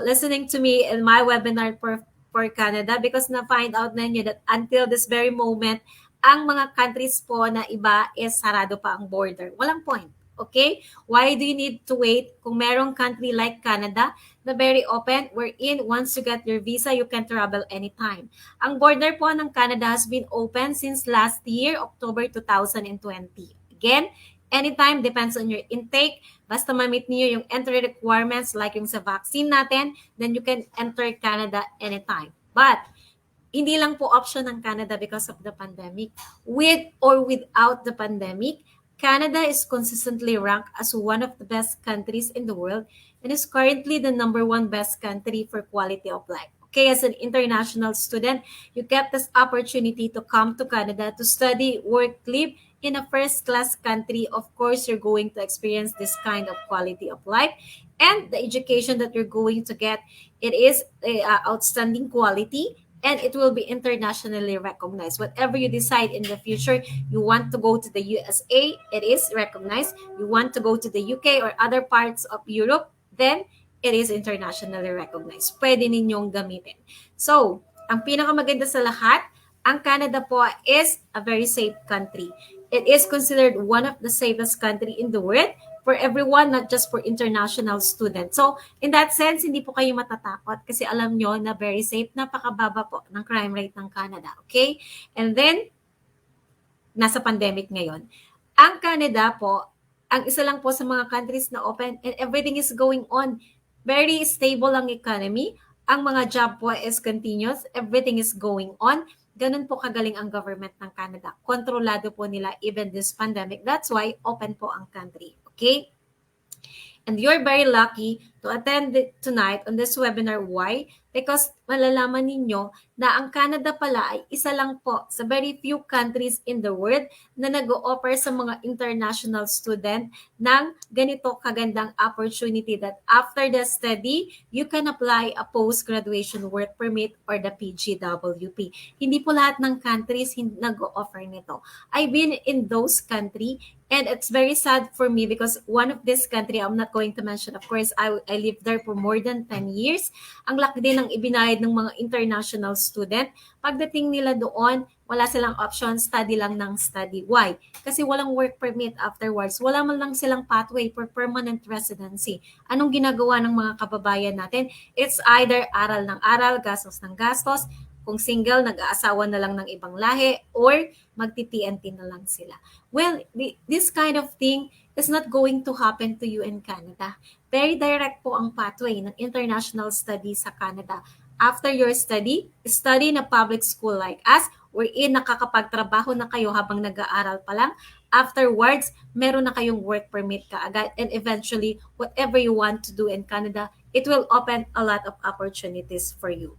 listening to me in my webinar for Canada because na-find out na niyo that until this very moment, ang mga countries po na iba is sarado pa ang border. Walang point. Okay? Why do you need to wait kung merong country like Canada na very open wherein once you get your visa, you can travel anytime. Ang border po ng Canada has been open since last year, October 2020. Again, anytime, depends on your intake. Basta ma-meet niyo yung entry requirements like yung sa vaccine natin, then you can enter Canada anytime. But, hindi lang po option ng Canada because of the pandemic. With or without the pandemic, Canada is consistently ranked as one of the best countries in the world and is currently the #1 best country for quality of life. Okay, as an international student, you get this opportunity to come to Canada to study, work, live, in a first-class country. Of course, you're going to experience this kind of quality of life. And the education that you're going to get, it is outstanding quality and it will be internationally recognized. Whatever you decide in the future, you want to go to the USA, it is recognized. You want to go to the UK or other parts of Europe, then it is internationally recognized. Pwede ninyong gamitin. So, ang pinakamaganda sa lahat, ang Canada po is a very safe country. It is considered one of the safest country in the world for everyone, not just for international students. So, in that sense, hindi po kayo matatakot kasi alam nyo na very safe, napakababa po ng crime rate ng Canada. Okay? And then, nasa pandemic ngayon. Ang Canada po, ang isa lang po sa mga countries na open and everything is going on. Very stable ang economy. ang mga job po is continuous, everything is going on. Ganun po kagaling ang government ng Canada. Kontrolado po nila even this pandemic. That's why open po ang country. Okay? And you're very lucky to attend tonight on this webinar. Why? Because malalaman ninyo na ang Canada pala ay isa lang po sa very few countries in the world na nag-o-offer sa mga international student ng ganito kagandang opportunity that after the study, you can apply a post-graduation work permit or the PGWP. Hindi po lahat ng countries nag-o-offer nito. I've been in those countries. And it's very sad for me because one of this country, I'm not going to mention, of course, I lived there for more than 10 years. Ang laki din ng ibinayad ng mga international student. Pagdating nila doon, wala silang option, study lang ng study. Why? Kasi walang work permit afterwards. Wala man lang silang pathway for permanent residency. Anong ginagawa ng mga kababayan natin? It's either aral ng aral, gastos ng gastos, kung single, nag-aasawa na lang ng ibang lahi, or magti-TNT na lang sila. Well, this kind of thing is not going to happen to you in Canada. Very direct po ang pathway ng international studies sa Canada. After your study na public school like us, wherein nakakapagtrabaho na kayo habang nag-aaral pa lang. Afterwards, meron na kayong work permit kaagad, and eventually, whatever you want to do in Canada, it will open a lot of opportunities for you.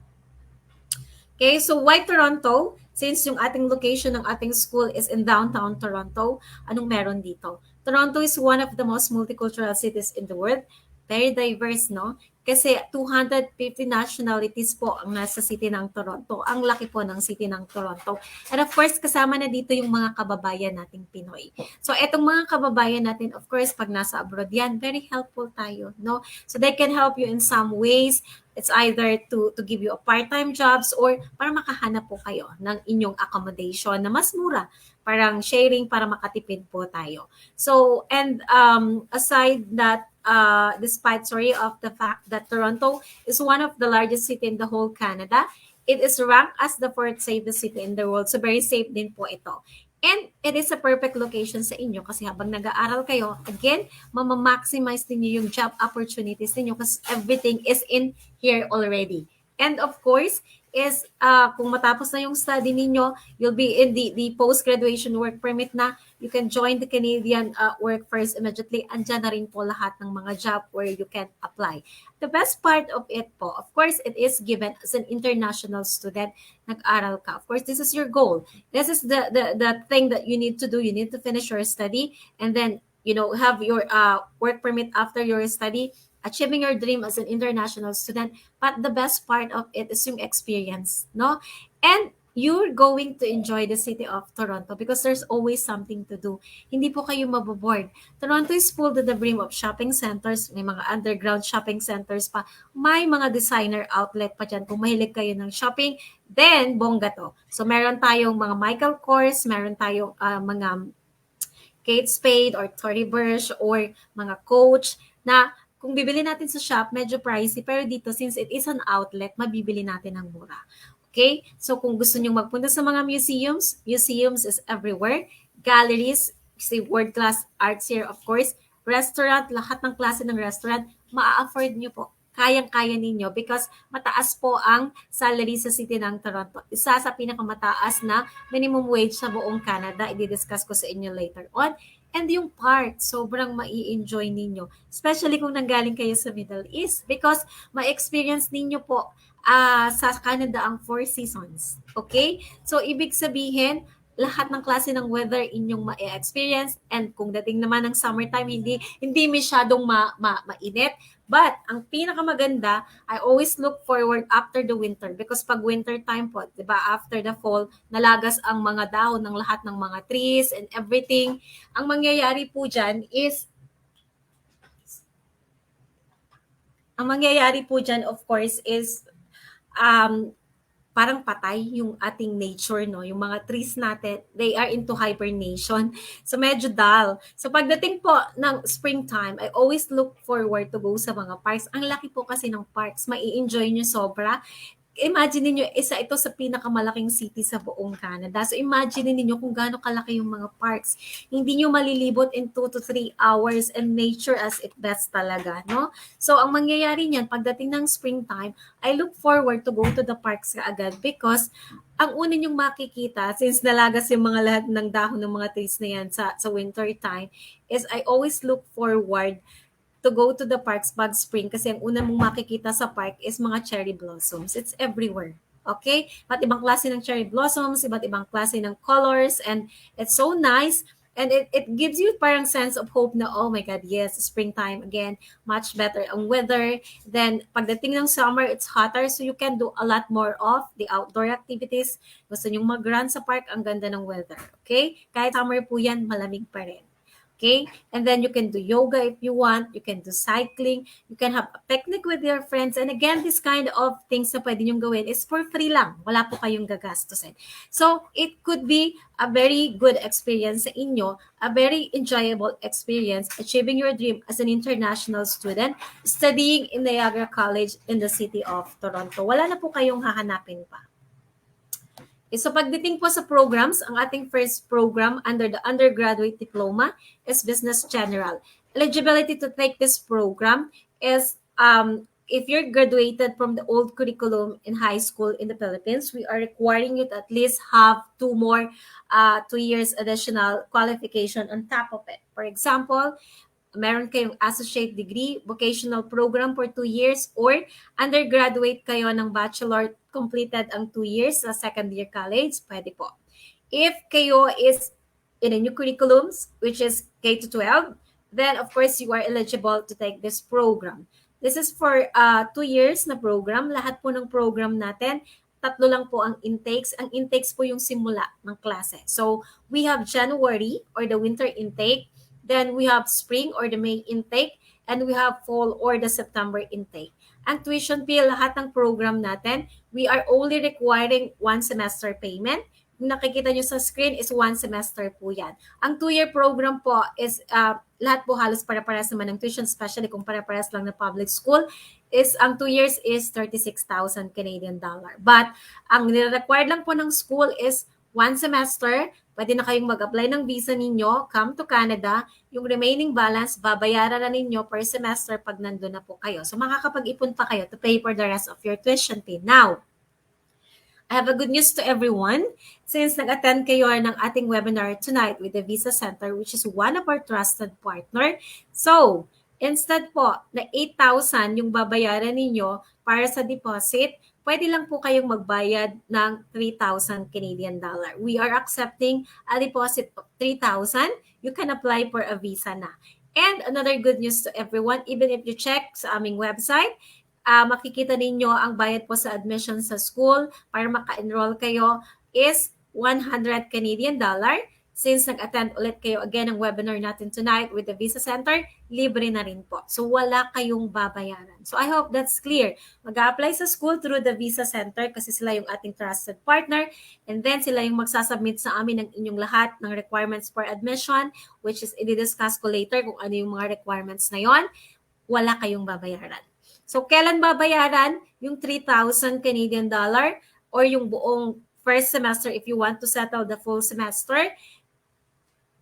Okay, so why Toronto? Since yung ating location ng ating school is in downtown Toronto, anong meron dito? Toronto is one of the most multicultural cities in the world. Very diverse, no? Kasi 250 nationalities po ang nasa city ng Toronto. Ang laki po ng city ng Toronto. And of course, kasama na dito yung mga kababayan nating Pinoy. So, etong mga kababayan natin, of course, pag nasa abroad yan, very helpful tayo, no? So, they can help you in some ways. It's either to give you a part-time jobs or para makahanap po kayo ng inyong accommodation na mas mura. Parang sharing para makatipid po tayo. So, and aside that, despite of the fact that Toronto is one of the largest city in the whole Canada, it is ranked as the fourth safest city in the world. So very safe din po ito. And it is a perfect location sa inyo kasi habang nag-aaral kayo, again, maximize niyo yung job opportunities niyo kasi everything is in here already. And of course, is kung matapos na yung study ninyo, you'll be in the post-graduation work permit na, you can join the Canadian workforce immediately. Andyan na rin po lahat ng mga job where you can apply. The best part of it po, of course, it is given as an international student, nag-aral ka. Of course, this is your goal. This is the thing that you need to do. You need to finish your study and then, have your work permit after your study, achieving your dream as an international student. But the best part of it is yung experience, no? And you're going to enjoy the city of Toronto because there's always something to do. Hindi po kayo maboboard. Toronto is full to the brim of shopping centers. May mga underground shopping centers pa. May mga designer outlet pa dyan. Kung mahilig kayo ng shopping, then bongga to. So meron tayong mga Michael Kors, meron tayong mga Kate Spade or Tory Burch or mga Coach na kung bibili natin sa shop, medyo pricey. Pero dito, since it is an outlet, mabibili natin ng mura. Okay? So kung gusto nyo magpunta sa mga museums is everywhere. Galleries, see world-class arts here, of course. Restaurant, lahat ng klase ng restaurant, maa-afford nyo po. Kayang-kaya ninyo because mataas po ang salary sa city ng Toronto. Isa sa pinakamataas na minimum wage sa buong Canada. I-discuss ko sa inyo later on. And yung park, sobrang mai-enjoy ninyo. Especially kung nanggaling kayo sa Middle East because ma-experience ninyo po sa Canada ang 4 seasons. Okay? So, ibig sabihin, lahat ng klase ng weather inyong ma-experience and kung dating naman ng summertime, hindi masyadong mainit. But, ang pinakamaganda, I always look forward after the winter because pag winter time po, diba, after the fall, nalagas ang mga dahon ng lahat ng mga trees and everything. Ang mangyayari po dyan, of course, is parang patay yung ating nature, no? Yung mga trees natin, they are into hibernation. So, medyo dull. So, pagdating po ng springtime, I always look forward to go sa mga parks. Ang laki po kasi ng parks. Mai-enjoy nyo sobra. imagine niyo isa ito sa pinakamalaking city sa buong Canada. So imagine niyo kung gaano kalaki yung mga parks. Hindi niyo malilibot in 2 to 3 hours and nature as it best talaga, no? So ang mangyayari niyan pagdating ng springtime, I look forward to go to the parks agad because ang una niyong makikita since nalagas yung mga lahat ng dahon ng mga trees na yan sa winter time is I always look forward to go to the parks pag spring kasi ang una mong makikita sa park is mga cherry blossoms. It's everywhere. Okay? Iba't ibang klase ng cherry blossoms, iba't ibang klase ng colors, and it's so nice. And it gives you parang sense of hope na, oh my God, yes, springtime again, much better ang weather. Then, pagdating ng summer, it's hotter, so you can do a lot more of the outdoor activities. Gusto nyong mag-run sa park, ang ganda ng weather. Okay? Kahit summer po yan, malamig pa rin. Okay? And then you can do yoga if you want. You can do cycling. You can have a picnic with your friends. And again, this kind of things na pwede nyong gawin is for free lang. Wala po kayong gagastusin. So, it could be a very good experience sa inyo, a very enjoyable experience achieving your dream as an international student studying in Niagara College in the city of Toronto. Wala na po kayong hahanapin pa. So pagdating po sa programs, ang ating first program under the undergraduate diploma is Business General. Eligibility to take this program is if you're graduated from the old curriculum in high school in the Philippines, we are requiring you to at least have 2 years additional qualification on top of it. For example, meron kayong associate degree, vocational program for 2 years, or undergraduate kayo ng bachelor, completed ang 2 years sa second year college, pwede po. If kayo is in a new curriculums, which is K-12, then of course you are eligible to take this program. This is for 2 years na program. Lahat po ng program natin, 3 lang po ang intakes. Ang intakes po yung simula ng klase. So we have January or the winter intake, then we have spring or the May intake, and we have fall or the September intake. Ang tuition fee, lahat ng program natin, we are only requiring 1 semester payment. Kung nakikita nyo sa screen is 1 semester po yan. Ang 2-year program po is lahat po halos para-paras naman ng tuition, especially kung para-paras lang na public school, is ang 2 years is 36,000 Canadian dollar. But ang nire-required lang po ng school is 1 semester. Pwede na kayong mag-apply ng visa ninyo, come to Canada. Yung remaining balance, babayaran na ninyo per semester pag nandun na po kayo. So makakapag-ipon pa kayo to pay for the rest of your tuition fee. Now, I have a good news to everyone. Since nag-attend kayo ng ating webinar tonight with the Visa Center, which is one of our trusted partner. So, instead po na 8,000 yung babayaran ninyo para sa deposit, pwede lang po kayong magbayad ng 3,000 Canadian dollar. We are accepting a deposit of 3,000. You can apply for a visa na. And another good news to everyone, even if you check sa aming website, makikita ninyo ang bayad po sa admission sa school para maka-enroll kayo is 100 Canadian dollar. Since nag-attend ulit kayo again ng webinar natin tonight with the Visa Center, libre na rin po. So wala kayong babayaran. So I hope that's clear. Mag-a-apply sa school through the Visa Center kasi sila yung ating trusted partner, and then sila yung magsasubmit sa amin ng inyong lahat ng requirements for admission, which is i-discuss ko later kung ano yung mga requirements na yon. Wala kayong babayaran. So kailan babayaran yung 3,000 Canadian dollar or yung buong first semester if you want to settle the full semester?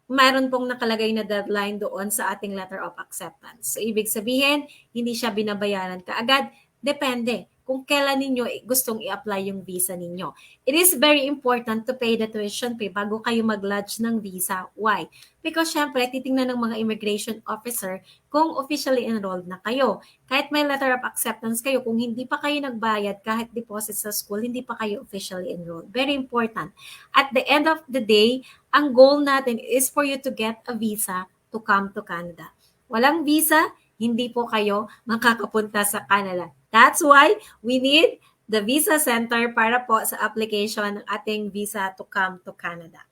Mayroon pong nakalagay na deadline doon sa ating letter of acceptance. So, ibig sabihin, hindi siya binabayaran kaagad. Depende kung kailan ninyo gustong i-apply yung visa ninyo. It is very important to pay the tuition fee bago kayo mag-lodge ng visa. Why? Because syempre, titingnan ng mga immigration officer kung officially enrolled na kayo. Kahit may letter of acceptance kayo, kung hindi pa kayo nagbayad kahit deposit sa school, hindi pa kayo officially enrolled. Very important. At the end of the day, ang goal natin is for you to get a visa to come to Canada. Walang visa, hindi po kayo makakapunta sa Canada. That's why we need the Visa Center para po sa application ng ating visa to come to Canada.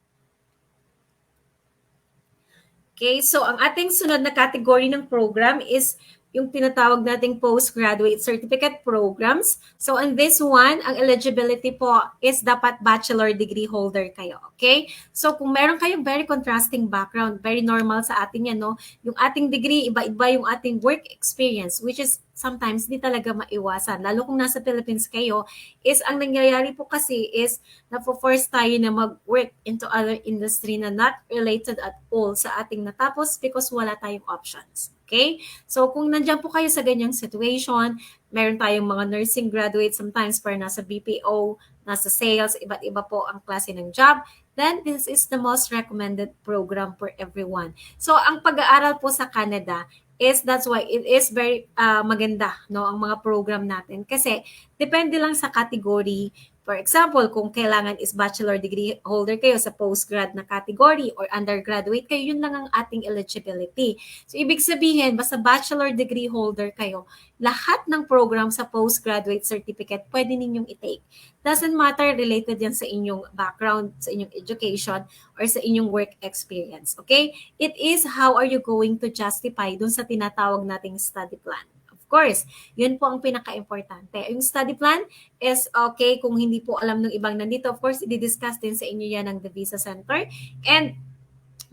Okay, so ang ating sunod na category ng program is yung tinatawag nating postgraduate certificate programs. So on this one, ang eligibility po is dapat bachelor degree holder kayo, okay? So kung meron kayong very contrasting background, very normal sa atin yan, no? Yung ating degree, iba-iba yung ating work experience, which is sometimes di talaga maiwasan. Lalo kung nasa Philippines kayo, is ang nangyayari po kasi is na-force tayo na mag-work into other industry na not related at all sa ating natapos because wala tayong options. Okay? So kung nandiyan po kayo sa ganyang situation, meron tayong mga nursing graduates sometimes para nasa BPO, nasa sales, iba't iba po ang klase ng job, then this is the most recommended program for everyone. So ang pag-aaral po sa Canada is that's why it is very maganda, no, ang mga program natin kasi depende lang sa category. For example, kung kailangan is bachelor degree holder kayo sa postgrad na category or undergraduate kayo, yun lang ang ating eligibility. So, ibig sabihin, basta bachelor degree holder kayo, lahat ng program sa postgraduate certificate pwede ninyong i-take. Doesn't matter, related yan sa inyong background, sa inyong education, or sa inyong work experience. Okay? It is how are you going to justify dun sa tinatawag nating study plan. Of course, yun po ang pinaka-importante. Yung study plan is okay kung hindi po alam ng ibang nandito. Of course, i-discuss din sa inyo yan ng The Visa Center. And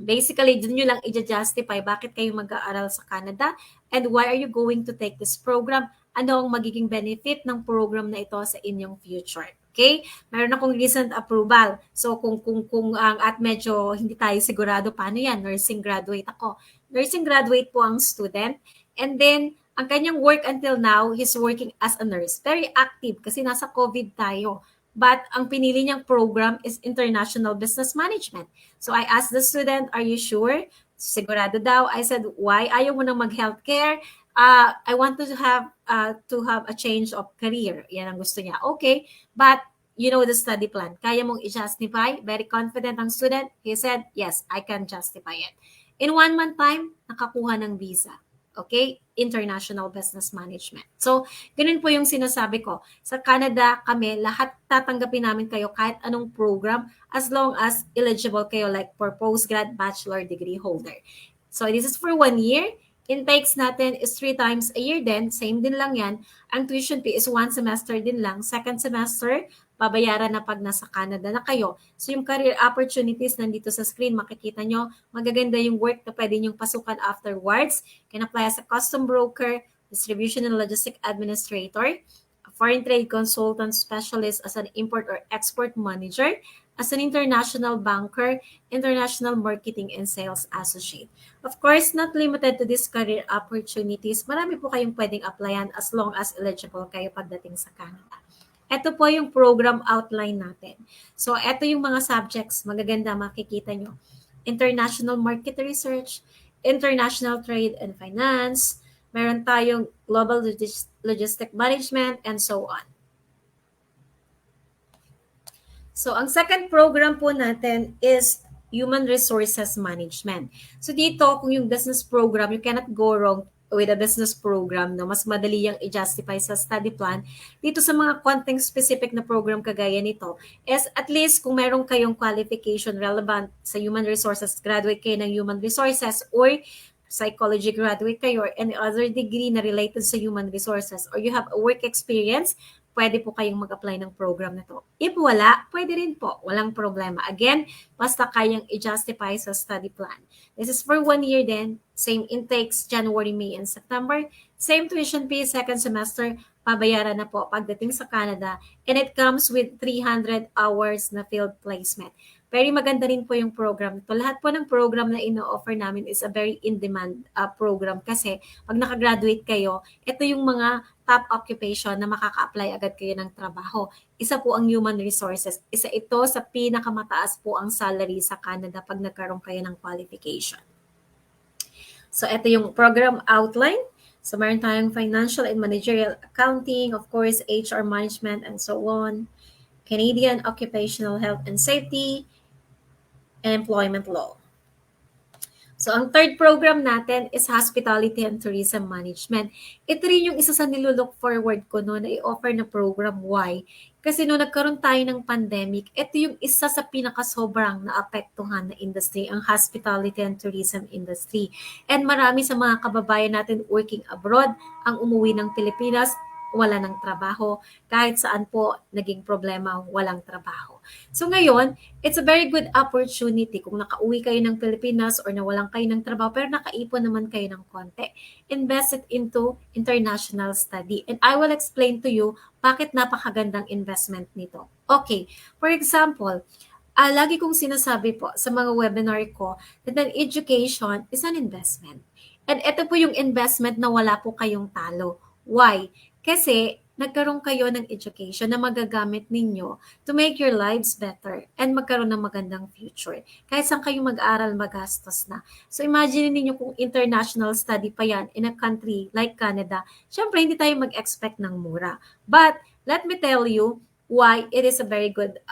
basically, dun nyo lang i-justify bakit kayo mag-aaral sa Canada and why are you going to take this program? Ano ang magiging benefit ng program na ito sa inyong future? Okay? Meron akong recent approval. So kung at medyo hindi tayo sigurado paano yan, nursing graduate ako. Nursing graduate po ang student. And then, ang kanyang work until now, he's working as a nurse. Very active kasi nasa COVID tayo. But ang pinili niyang program is International Business Management. So I asked the student, are you sure? Sigurado daw. I said, why? Ayaw mo nang mag-healthcare? I want to have a change of career. Yan ang gusto niya. Okay, but you know the study plan. Kaya mong i-justify? Very confident ang student. He said, yes, I can justify it. In 1 month time, nakakuha ng visa. Okay? International Business Management. So, ganun po yung sinasabi ko. Sa Canada, kami, lahat tatanggapin namin kayo kahit anong program as long as eligible kayo like for postgrad bachelor degree holder. So, this is for 1 year. Intakes natin is 3 times a year din. Same din lang yan. Ang tuition fee is 1 semester din lang. Second semester, babayaran na pag nasa Canada na kayo. So yung career opportunities nandito sa screen, makikita nyo, magaganda yung work na pwede nyong pasukan afterwards. You can apply as a custom broker, distribution and logistic administrator, a foreign trade consultant specialist as an import or export manager, as an international banker, international marketing and sales associate. Of course, not limited to these career opportunities. Marami po kayong pwedeng applyan as long as eligible kayo pagdating sa Canada. Ito po yung program outline natin. So, ito yung mga subjects. Magaganda, makikita nyo. International Market Research, International Trade and Finance, meron tayong Global Logistic Management, and so on. So, ang second program po natin is Human Resources Management. So, dito, kung yung business program, you cannot go wrong with a business program, no, mas madali yung i-justify sa study plan. Dito sa mga konting specific na program kagaya nito, is at least kung meron kayong qualification relevant sa human resources, graduate kayo ng human resources, or psychology graduate kayo, or any other degree na related sa human resources, or you have a work experience, pwede po kayong mag-apply ng program na to. If wala, pwede rin po. Walang problema. Again, basta kayang i-justify sa study plan. This is for 1 year din. Same intakes, January, May, and September. Same tuition fee, second semester. Pabayaran na po pagdating sa Canada. And it comes with 300 hours na field placement. Very maganda rin po yung program ito. Lahat po ng program na ino-offer namin is a very in-demand program kasi pag nakagraduate kayo, ito yung mga top occupation na makaka-apply agad kayo ng trabaho. Isa po ang human resources. Isa ito sa pinakamataas po ang salary sa Canada pag nagkaroon kayo ng qualification. So ito yung program outline. So meron tayong financial and managerial accounting, of course, HR management, and so on. Canadian occupational health and safety, and employment law. So, ang third program natin is Hospitality and Tourism Management. Ito rin yung isa sa nilulook forward ko no, na i-offer na program. Why? Kasi nung nagkaroon tayo ng pandemic, ito yung isa sa pinakasobrang naapektuhan na industry, ang hospitality and tourism industry. And marami sa mga kababayan natin working abroad ang umuwi ng Pilipinas, wala ng trabaho. Kahit saan po naging problema, walang trabaho. So ngayon, it's a very good opportunity kung nakauwi kayo ng Pilipinas or nawalan kayo ng trabaho pero nakaipon naman kayo ng konti. Invest it into international study. And I will explain to you bakit napakagandang investment nito. Okay, for example, lagi kong sinasabi po sa mga webinar ko that an education is an investment. And ito po yung investment na wala po kayong talo. Why? Kasi nagkaroon kayo ng education na magagamit ninyo to make your lives better and magkaroon ng magandang future. Kahit saan kayo mag-aral, magastos na. So imagine niyo kung international study pa yan in a country like Canada, syempre hindi tayo mag-expect ng mura. But let me tell you why it is a very good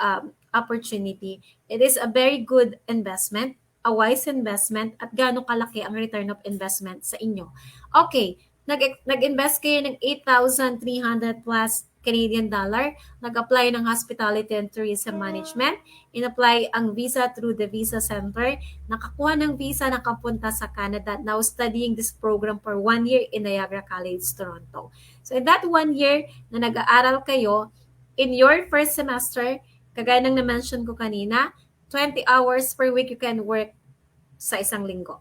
opportunity. It is a very good investment, a wise investment, at gaano kalaki ang return of investment sa inyo. Okay, nag-invest kayo ng 8,300 plus Canadian dollar, nag-apply ng Hospitality and Tourism Management, in-apply ang visa through the Visa Center, nakakuha ng visa, nakapunta sa Canada, now studying this program for 1 year in Niagara College, Toronto. So in that 1 year na nag-aaral kayo, in your first semester, kagaya ng na-mention ko kanina, 20 hours per week you can work sa isang linggo.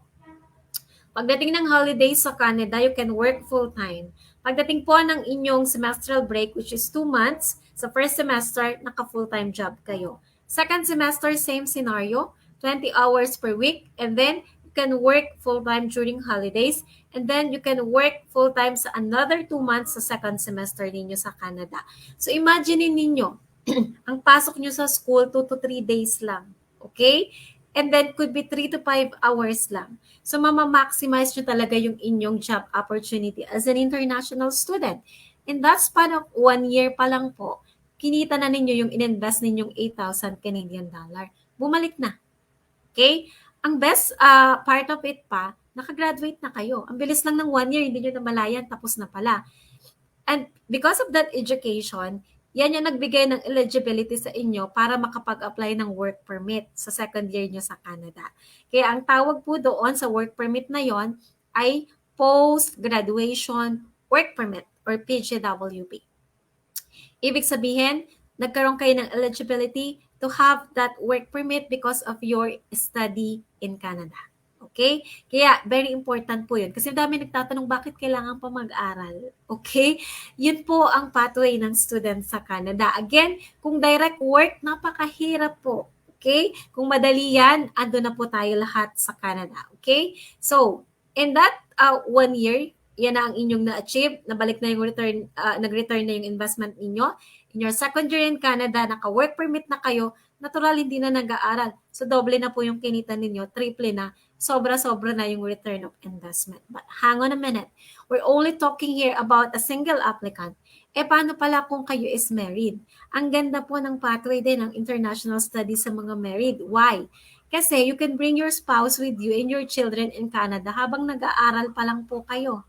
Pagdating ng holidays sa Canada, you can work full-time. Pagdating po ng inyong semestral break, which is 2 months, sa first semester, naka-full-time job kayo. Second semester, same scenario, 20 hours per week, and then you can work full-time during holidays, and then you can work full-time sa another 2 months sa second semester ninyo sa Canada. So imagine ninyo, ang pasok nyo sa school, 2 to 3 days lang. Okay? And then could be 3 to 5 hours lang. So mama-maximize nyo talaga yung inyong job opportunity as an international student. In that span of 1 year pa lang po, kinita na ninyo yung in-invest ninyong 8,000 Canadian dollar. Bumalik na. Okay? Ang best part of it pa, nakagraduate na kayo. Ang bilis lang ng 1 year, hindi nyo namalayan, tapos na pala. And because of that education, yan yung nagbigay ng eligibility sa inyo para makapag-apply ng work permit sa second year nyo sa Canada. Kaya ang tawag po doon sa work permit na yon ay Post-Graduation Work Permit or PGWP. Ibig sabihin, nagkaroon kayo ng eligibility to have that work permit because of your study in Canada. Okay? Kaya, very important po yun. Kasi dami nagtatanong, bakit kailangan pa mag-aral? Okay? Yun po ang pathway ng student sa Canada. Again, kung direct work, napakahirap po. Okay? Kung madali yan, ando na po tayo lahat sa Canada. Okay? So, in that 1 year, yan na ang inyong na-achieve, nabalik na yung return, nag-return na yung investment ninyo. In your second year in Canada, naka-work permit na kayo, natural hindi na nag-aaral. So, doble na po yung kinita ninyo, triple na, sobra-sobra na yung return of investment. But hang on a minute, we're only talking here about a single applicant. Paano pala kung kayo is married? Ang ganda po ng pathway din ng international studies sa mga married. Why? Kasi you can bring your spouse with you and your children in Canada habang nag-aaral pa lang po kayo.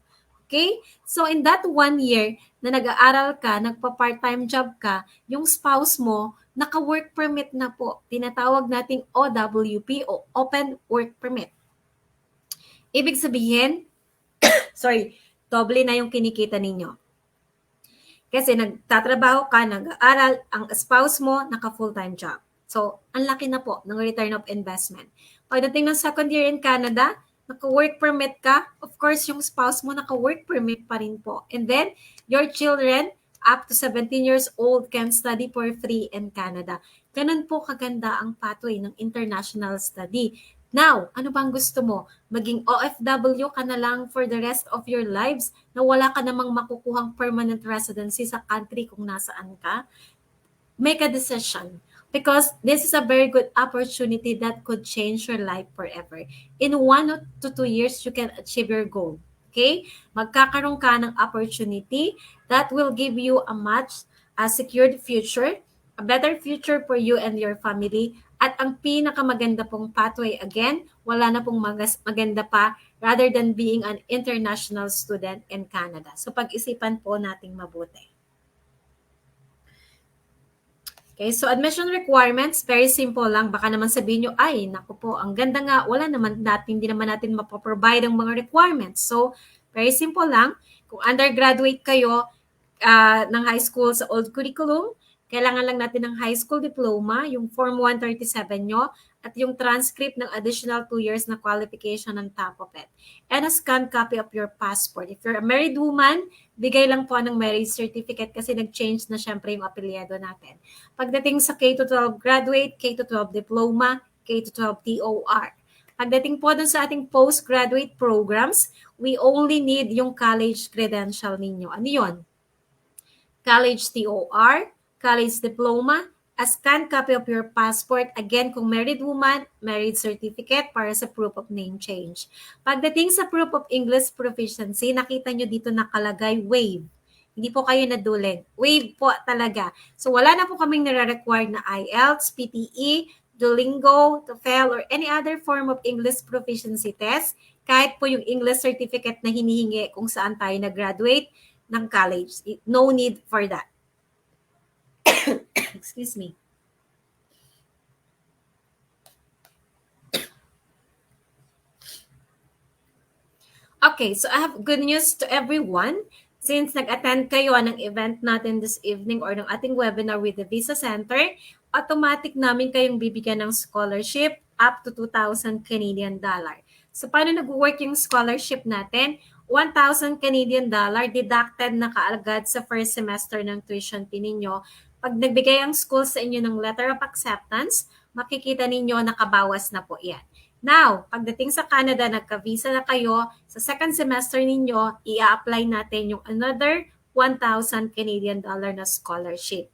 Okay? So in that 1 year na nag-aaral ka, nagpa-part-time job ka, yung spouse mo, naka-work permit na po. Tinatawag nating OWP o Open Work Permit. Ibig sabihin, doble na yung kinikita ninyo. Kasi nagtatrabaho ka, nag-aaral, ang spouse mo, naka-full-time job. So, ang laki na po ng return of investment. Pagdating ng second year in Canada, naka-work permit ka, of course, yung spouse mo naka-work permit pa rin po. And then, your children, up to 17 years old, can study for free in Canada. Ganun po kaganda ang pathway ng international study. Now, ano bang gusto mo? Maging OFW ka na lang for the rest of your lives na wala ka namang makukuhang permanent residency sa country kung nasaan ka? Make a decision. Because this is a very good opportunity that could change your life forever. In 1 to 2 years, you can achieve your goal. Okay? Magkakaroon ka ng opportunity that will give you a much secured future, a better future for you and your family, At ang pinakamaganda pong pathway, again, wala na pong maganda pa rather than being an international student in Canada. So pag-isipan po nating mabuti. Okay, so admission requirements, very simple lang. Baka naman sabihin nyo, ay, naku po, ang ganda nga, wala naman natin, hindi naman natin mapaprovide ang mga requirements. So, very simple lang. Kung undergraduate kayo ng high school sa old curriculum, kailangan lang natin ng high school diploma, yung Form 137 nyo, at yung transcript ng additional 2 years na qualification on top of it. And a scanned copy of your passport. If you're a married woman, bigay lang po ng marriage certificate kasi nag-change na syempre yung apelyido natin. Pagdating sa K-12 graduate, K-12 diploma, K-12 TOR. Pagdating po dun sa ating postgraduate programs, we only need yung college credential ninyo. Ano yun? College TOR, college diploma, a scanned copy of your passport, again, kung married woman, marriage certificate para sa proof of name change. Pagdating sa proof of English proficiency, nakita nyo dito nakalagay WAVE. Hindi po kayo nadulin. WAVE po talaga. So wala na po kaming nare-require na IELTS, PTE, Duolingo, TOEFL, or any other form of English proficiency test. Kahit po yung English certificate na hinihingi kung saan tayo nag-graduate ng college. No need for that. Excuse me. Okay, so I have good news to everyone. Since nag-attend kayo ng event natin this evening or ng ating webinar with the Visa Center, automatic namin kayong bibigyan ng scholarship up to 2,000 Canadian dollar. So paano nag-work yung scholarship natin? 1,000 Canadian dollar deducted na kaagad sa first semester ng tuition fee ninyo. Pag nagbigay ang school sa inyo ng letter of acceptance, makikita ninyo nakabawas na po yan. Now, pagdating sa Canada, nagka-visa na kayo, sa second semester ninyo, i-apply natin yung another 1,000 Canadian dollar na scholarship.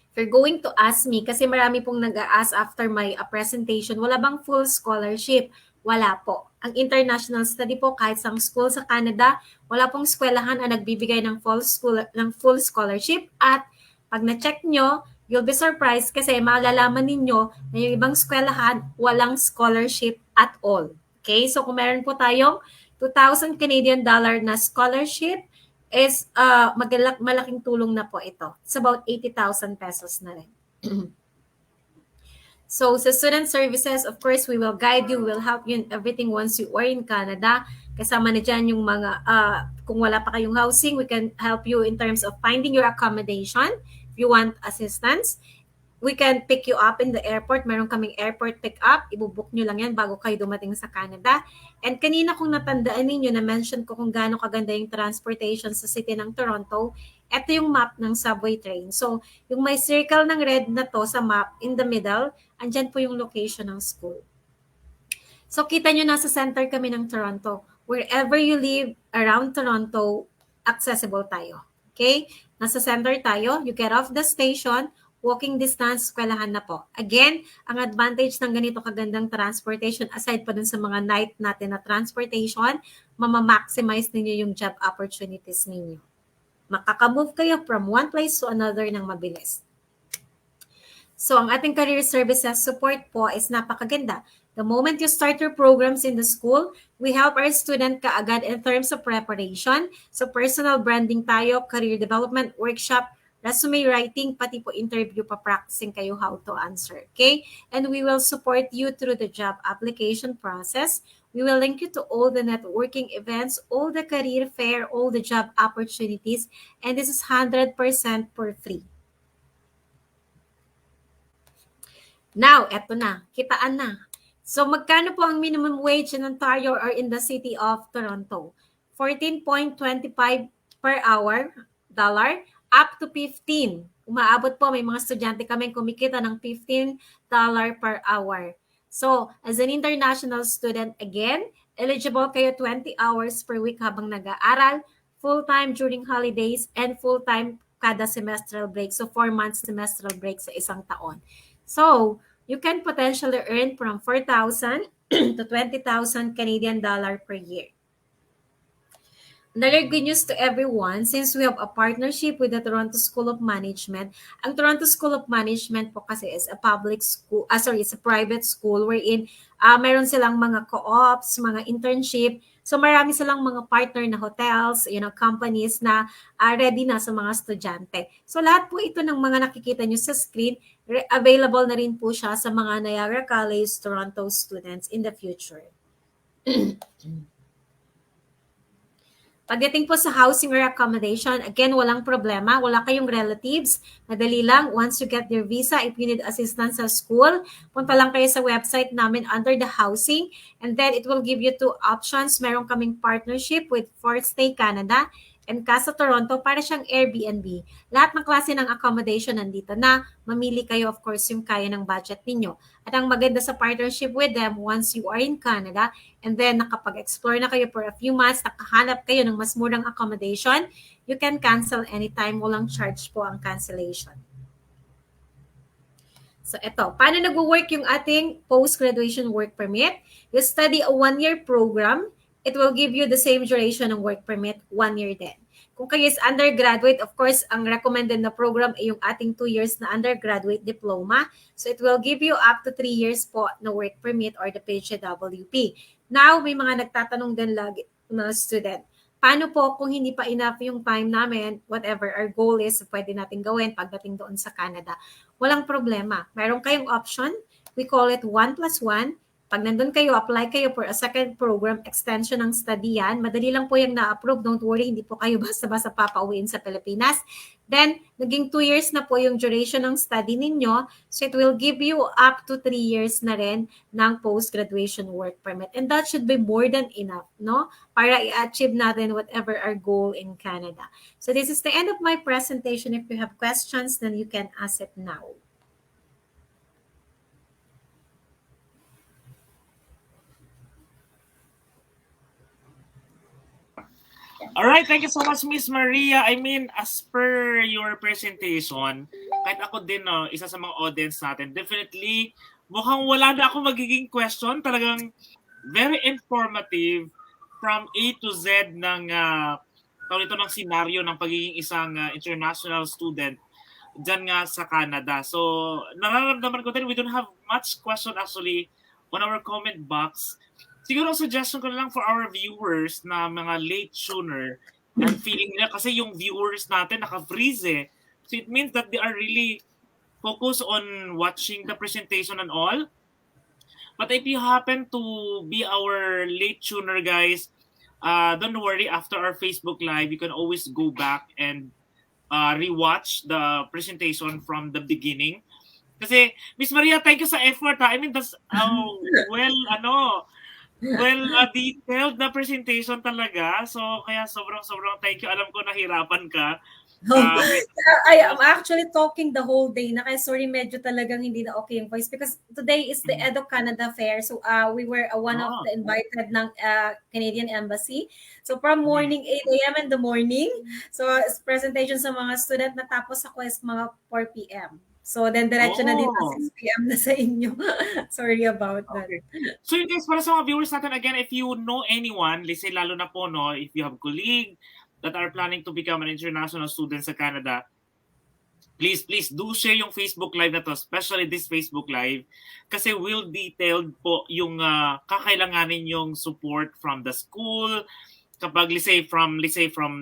If you're going to ask me, kasi marami pong nag-a-ask after my presentation, wala bang full scholarship? Wala po. Ang international study po, kahit sa school sa Canada, wala pong eskwelahan ang nagbibigay ng full scholarship. At pag na-check nyo, you'll be surprised kasi malalaman ninyo na yung ibang eskwelahan walang scholarship at all. Okay? So kung meron po tayong 2,000 Canadian dollar na scholarship, is malaking tulong na po ito. It's about 80,000 pesos na rin. So sa student services, of course, we will guide you, we will help you in everything once you are in Canada. Kasama na dyan yung mga, kung wala pa kayong housing, we can help you in terms of finding your accommodation. If you want assistance, we can pick you up in the airport. Meron kaming airport pick-up. Ibubook nyo lang yan bago kayo dumating sa Canada. And kanina kung natandaan ninyo, na-mention ko kung gaano kaganda yung transportation sa city ng Toronto. Ito yung map ng subway train. So, yung may circle ng red na to sa map in the middle, andyan po yung location ng school. So, kita nyo nasa center kami ng Toronto. Wherever you live around Toronto, accessible tayo. Okay? Nasa center tayo. You get off the station, walking distance, eskwelahan na po. Again, ang advantage ng ganito kagandang transportation, aside pa dun sa mga night natin na transportation, mamamaximize ninyo yung job opportunities ninyo. Makakamove kayo from one place to another ng mabilis. So, ang ating career services support po is napakaganda. The moment you start your programs in the school, we help our student kaagad in terms of preparation. So, personal branding tayo, career development workshop, resume writing, pati po interview pa practicing kayo how to answer, okay? And we will support you through the job application process. We will link you to all the networking events, all the career fair, all the job opportunities, and this is 100% for free. Now, eto na, kitaan na. So, magkano po ang minimum wage in Ontario or in the city of Toronto? 14.25 per hour, dollar, up to 15. Umaabot po, may mga estudyante kami kumikita ng $15 per hour. So, as an international student, again, eligible kayo 20 hours per week habang nag-aaral, full-time during holidays, and full-time kada semestral break. So, 4 months semestral break sa isang taon. So, you can potentially earn from 4,000 to 20,000 Canadian dollar per year. another good news to everyone, since we have a partnership with the Toronto School of Management. Ang Toronto School of Management po kasi is a public school, it's a private school wherein meron silang mga co-ops, mga internship. So marami silang mga partner na hotels, companies na ready na sa mga estudyante. So lahat po ito ng mga nakikita nyo sa screen, available na rin po siya sa mga Niagara College Toronto students in the future. Pagdating po sa housing or accommodation, again, walang problema. Wala kayong relatives. Madali lang. Once you get your visa, if you need assistance sa school, punta lang kayo sa website namin under the housing. And then it will give you two options. Meron kaming partnership with Fort Stay Canada and Casa Toronto para siyang Airbnb. Lahat ng klase ng accommodation nandito na. Mamili kayo, of course, yung kaya ng budget ninyo. At ang maganda sa partnership with them, once you are in Canada, and then nakapag-explore na kayo for a few months, nakahanap kayo ng mas murang accommodation, you can cancel anytime. Walang charge po ang cancellation. So ito, paano nag-work yung ating post-graduation work permit? You study a 1-year program, it will give you the same duration ng work permit, 1 year din. Kung kayo is undergraduate, of course, ang recommended na program ay yung ating 2 years na undergraduate diploma. So it will give you up to 3 years po na work permit or the PHWP. Now, may mga nagtatanong din lagi mga student, paano po kung hindi pa enough yung time namin, whatever our goal is, pwede natin gawin pagdating doon sa Canada. Walang problema. Meron kayong option. We call it 1+1. Pag nandun kayo, apply kayo for a second program, extension ng study yan. Madali lang po yung na-approve. Don't worry, hindi po kayo basta-basta papauwiin sa Pilipinas. Then, naging 2 years na po yung duration ng study ninyo. So, it will give you up to 3 years na rin ng post-graduation work permit. And that should be more than enough, no? Para i-achieve natin whatever our goal in Canada. So, this is the end of my presentation. If you have questions, then you can ask it now. Alright, thank you so much, Miss Maria. I mean, as per your presentation, kahit ako din, no, isa sa mga audience natin, definitely, mukhang wala na ako magiging question. Talagang very informative from A to Z ng ng senaryo ng pagiging isang international student dyan nga sa Canada. So, nararamdaman ko din, we don't have much question actually on our comment box. Siguro suggestion ko na lang for our viewers na mga late tuner and feeling nila kasi yung viewers natin naka-freeze eh. So it means that they are really focused on watching the presentation and all. But if you happen to be our late tuner guys, don't worry, after our Facebook Live, you can always go back and rewatch the presentation from the beginning. Kasi, Miss Maria, thank you sa effort ha. I mean, that's detailed na presentation talaga. So, kaya sobrang thank you. Alam ko nahirapan ka. I am actually talking the whole day na kaya sorry medyo talagang hindi na okay yung voice because today is the Edo Canada Fair. So, we were one of the invited ng Canadian Embassy. So, from morning 8 a.m. in the morning. So, presentation sa mga student natapos ako is mga 4 p.m. So, then diretso na dito 6 p.m. na sa inyo. Sorry about that. So, you guys, para sa mga viewers natin, again, if you know anyone, let's say lalo na po, no, if you have colleague that are planning to become an international student sa Canada, please do share yung Facebook Live na to, especially this Facebook Live, kasi will detailed po yung kakailanganin yung support from the school, kapag let's say from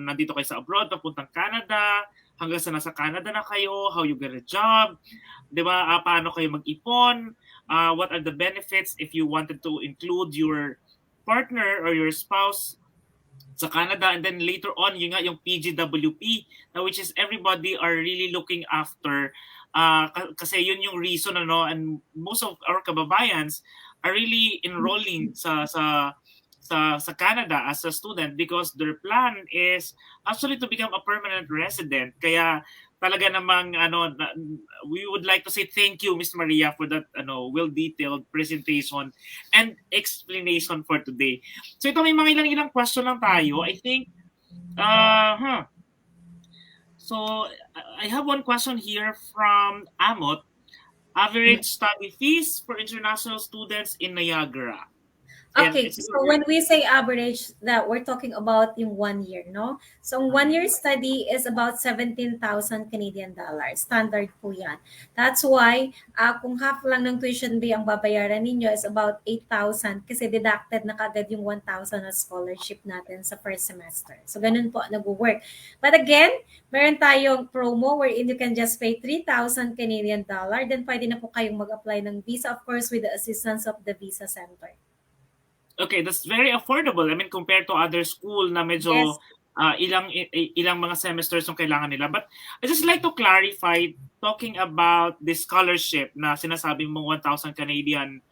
nandito kayo sa abroad, papuntang Canada, hanggang sa nasa Canada na kayo, how you get a job, di ba, paano kayo mag-ipon, what are the benefits if you wanted to include your partner or your spouse sa Canada, and then later on, yung PGWP, which is everybody are really looking after, kasi yun yung reason, and most of our kababayans are really enrolling sa Canada as a student because their plan is actually to become a permanent resident. Kaya talaga namang we would like to say thank you, Miss Maria, for that well-detailed presentation and explanation for today. So ito may mga ilang question lang tayo. I think So I have one question here from Amot. Average study fees for international students in Niagara. Ayan, Okay, so when we say average, that we're talking about yung 1 year, no? So, ang 1 year study is about 17,000 Canadian dollars. Standard po yan. That's why, kung half lang ng tuition fee ang babayaran ninyo is about 8,000 kasi deducted na kagad yung 1,000 na scholarship natin sa first semester. So, ganun po nag-work. But again, meron tayong promo wherein you can just pay 3,000 Canadian dollar. Then, pwede na po kayong mag-apply ng visa, of course, with the assistance of the visa center. Okay, that's very affordable. I mean, compared to other school na medyo Yes. ilang mga semesters yung kailangan nila. But I just like to clarify, talking about the scholarship na sinasabing mo 1,000 Canadian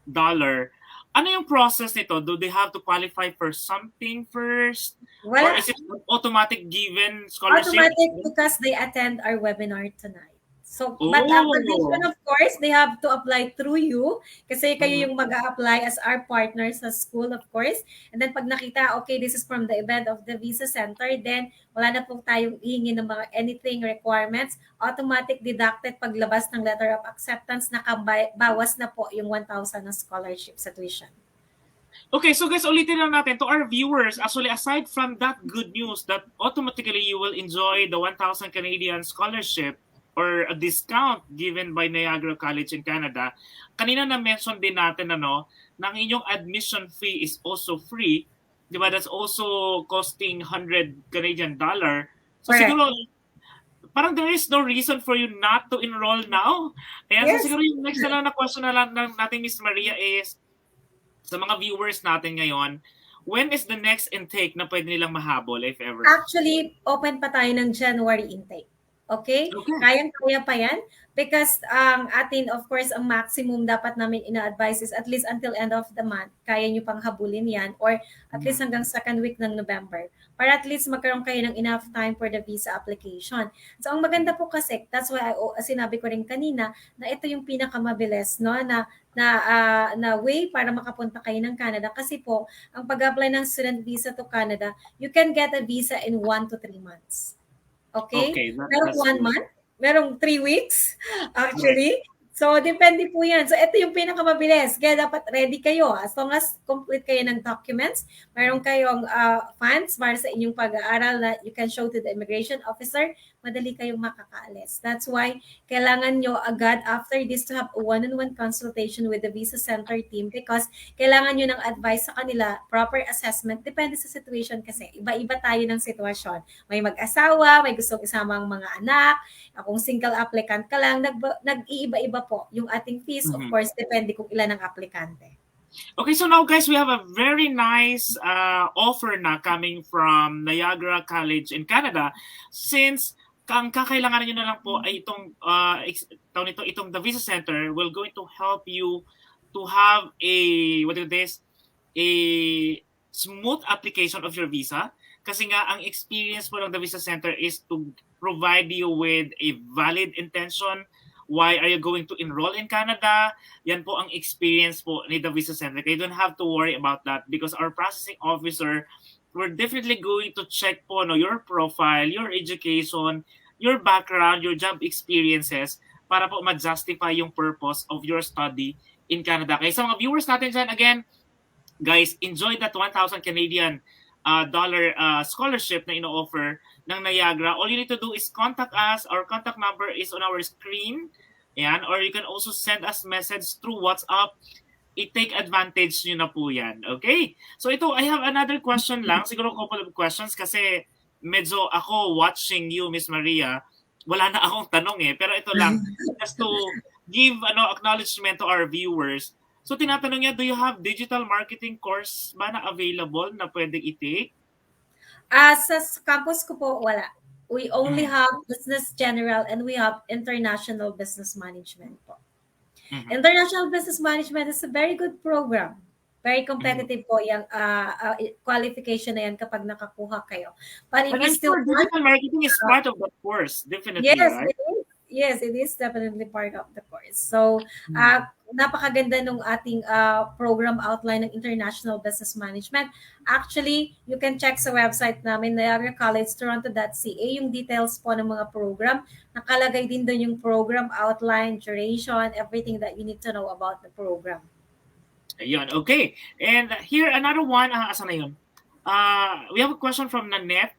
dollar, ano yung process nito? Do they have to qualify for something first? Or Wala. is it automatic given scholarship? Automatic because they attend our webinar tonight. So, but application, of course, they have to apply through you kasi kayo yung mag-a-apply as our partner sa school, of course. And then pag nakita, okay, this is from the event of the visa center, then wala na po tayong hihingi ng mga anything requirements. Automatic deducted paglabas ng letter of acceptance, nakabawas na po yung 1,000 na scholarship sa tuition. Okay, so guys, ulitin lang natin to our viewers. Actually, aside from that good news that automatically you will enjoy the 1,000 Canadian scholarship or a discount given by Niagara College in Canada, kanina na-mention din natin na ang inyong admission fee is also free. Di ba? That's also costing 100 Canadian dollar. So Correct. siguro, parang there is no reason for you not to enroll now. Kaya Yes. so siguro yung next na lang na question na lang natin, Miss Maria, is sa mga viewers natin ngayon, when is the next intake na pwede nilang mahabol, if ever? Actually, open pa tayo ng January intake. Okay? Kayang-kaya pa yan. Because ang atin, of course, ang maximum dapat namin ina-advise is at least until end of the month, kaya nyo pang habulin yan or at least hanggang second week ng November para at least magkaroon kayo ng enough time for the visa application. So, ang maganda po kasi, that's why sinabi ko rin kanina na ito yung pinakamabilis, no? na way para makapunta kayo ng Canada kasi po, ang pag-apply ng student visa to Canada, you can get a visa in 1 to 3 months. Okay? Merong 1 month, merong 3 weeks, actually. So, depende po yan. So, ito yung pinakamabilis. Kaya dapat ready kayo. As long as complete kayo ng documents, meron kayong funds para sa inyong pag-aaral na you can show to the immigration officer, madali kayong makakaalis. That's why kailangan nyo agad after this to have a one-on-one consultation with the visa center team because kailangan nyo ng advice sa kanila, proper assessment. Depende sa situation kasi. Iba-iba tayo ng sitwasyon. May mag-asawa, may gustong isama ang mga anak, kung single applicant ka lang, nag-iiba-iba po yung ating fees. Of course, depende kung ilan ang aplikante. Okay, so now guys, we have a very nice offer na coming from Niagara College in Canada. Since ang kakailangan niyo na lang po ay itong the visa center will going to help you to have a smooth application of your visa. Kasi nga ang experience po ng the visa center is to provide you with a valid intention. Why are you going to enroll in Canada? Yan po ang experience po ni the visa center. You don't have to worry about that because our processing officer, we're definitely going to check po your profile, your education, your background, your job experiences para po ma-justify yung purpose of your study in Canada. Kaya sa mga viewers natin dyan, again, guys, enjoy that 1,000 Canadian dollar scholarship na ino-offer ng Niagara. All you need to do is contact us. Our contact number is on our screen. Yan. Or you can also send us message through WhatsApp. I-take advantage nyo na po yan. Okay? So ito, I have another question lang. Siguro couple of questions kasi medyo ako watching you, Miss Maria, wala na akong tanong Pero ito lang, just to give acknowledgement to our viewers. So tinatanong niya, do you have digital marketing course ba na available na pwedeng i-take? Sa campus ko po, wala. We only have business general and we have international business management po. International business management is a very good program. Very competitive po yung qualification na yan kapag nakakuha kayo. But if you still digital marketing is part of the course, definitely, yes, right? Yes, it is definitely part of the course. So, napakaganda nung ating program outline ng International Business Management. Actually, you can check sa website namin, niagaracollegetoronto.ca, yung details po ng mga program. Nakalagay din doon yung program outline, duration, everything that you need to know about the program. Ayun, okay. And here, another one. Asan na yun? We have a question from Nanette.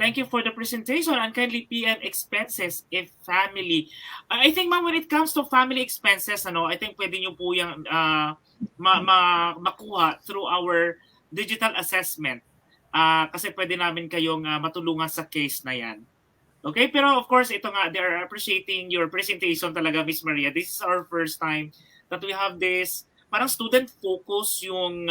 Thank you for the presentation and kindly PM expenses if family. I think ma'am, when it comes to family expenses, I think pwede nyo po yung makuha through our digital assessment. Kasi pwede namin kayong matulungan sa case na yan. Okay, pero of course, ito nga, they are appreciating your presentation talaga, Miss Maria. This is our first time that we have this, parang student focus yung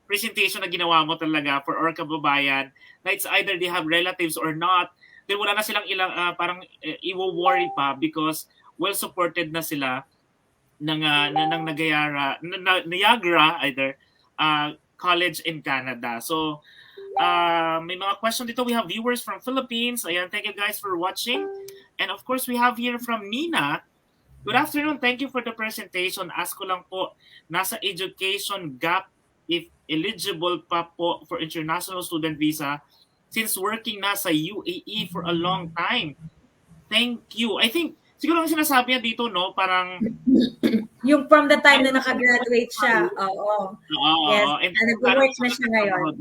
presentation na ginawa mo talaga for our kababayan, na it's either they have relatives or not, then wala na silang parang i-worry pa because well supported na sila ng Niagara either college in Canada. So may mga question dito. We have viewers from Philippines. Ayan, thank you guys for watching. And of course, we have here from Nina. Good afternoon. Thank you for the presentation. Ask ko lang po, nasa education gap if eligible pa po for international student visa since working na sa UAE for a long time. Thank you. I think, siguro ang sinasabi niya dito, no, parang yung from the time na nakagraduate siya. Oo. Yes. And nag-work na siya ngayon.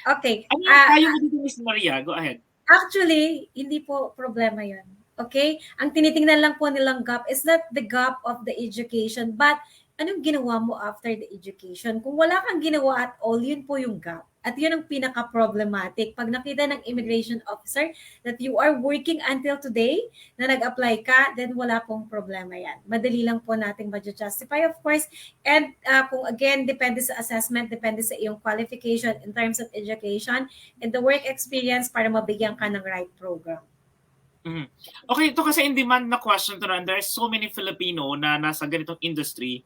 Okay. Kayo mo dito, Miss Maria. Go ahead. Actually, hindi po problema yun. Okay? Ang tinitingnan lang po nilang gap is not the gap of the education, but anong ginawa mo after the education? Kung wala kang ginawa at all, yun po yung gap. At yun ang pinaka-problematic. Pag nakita ng immigration officer that you are working until today, na nag-apply ka, then wala pong problema yan. Madali lang po nating ma-justify, of course. And kung again, depende sa assessment, depende sa iyong qualification in terms of education and the work experience para mabigyan ka ng right program. Mm-hmm. Okay, ito kasi in demand na question to na. There's so many Filipino na nasa ganitong industry.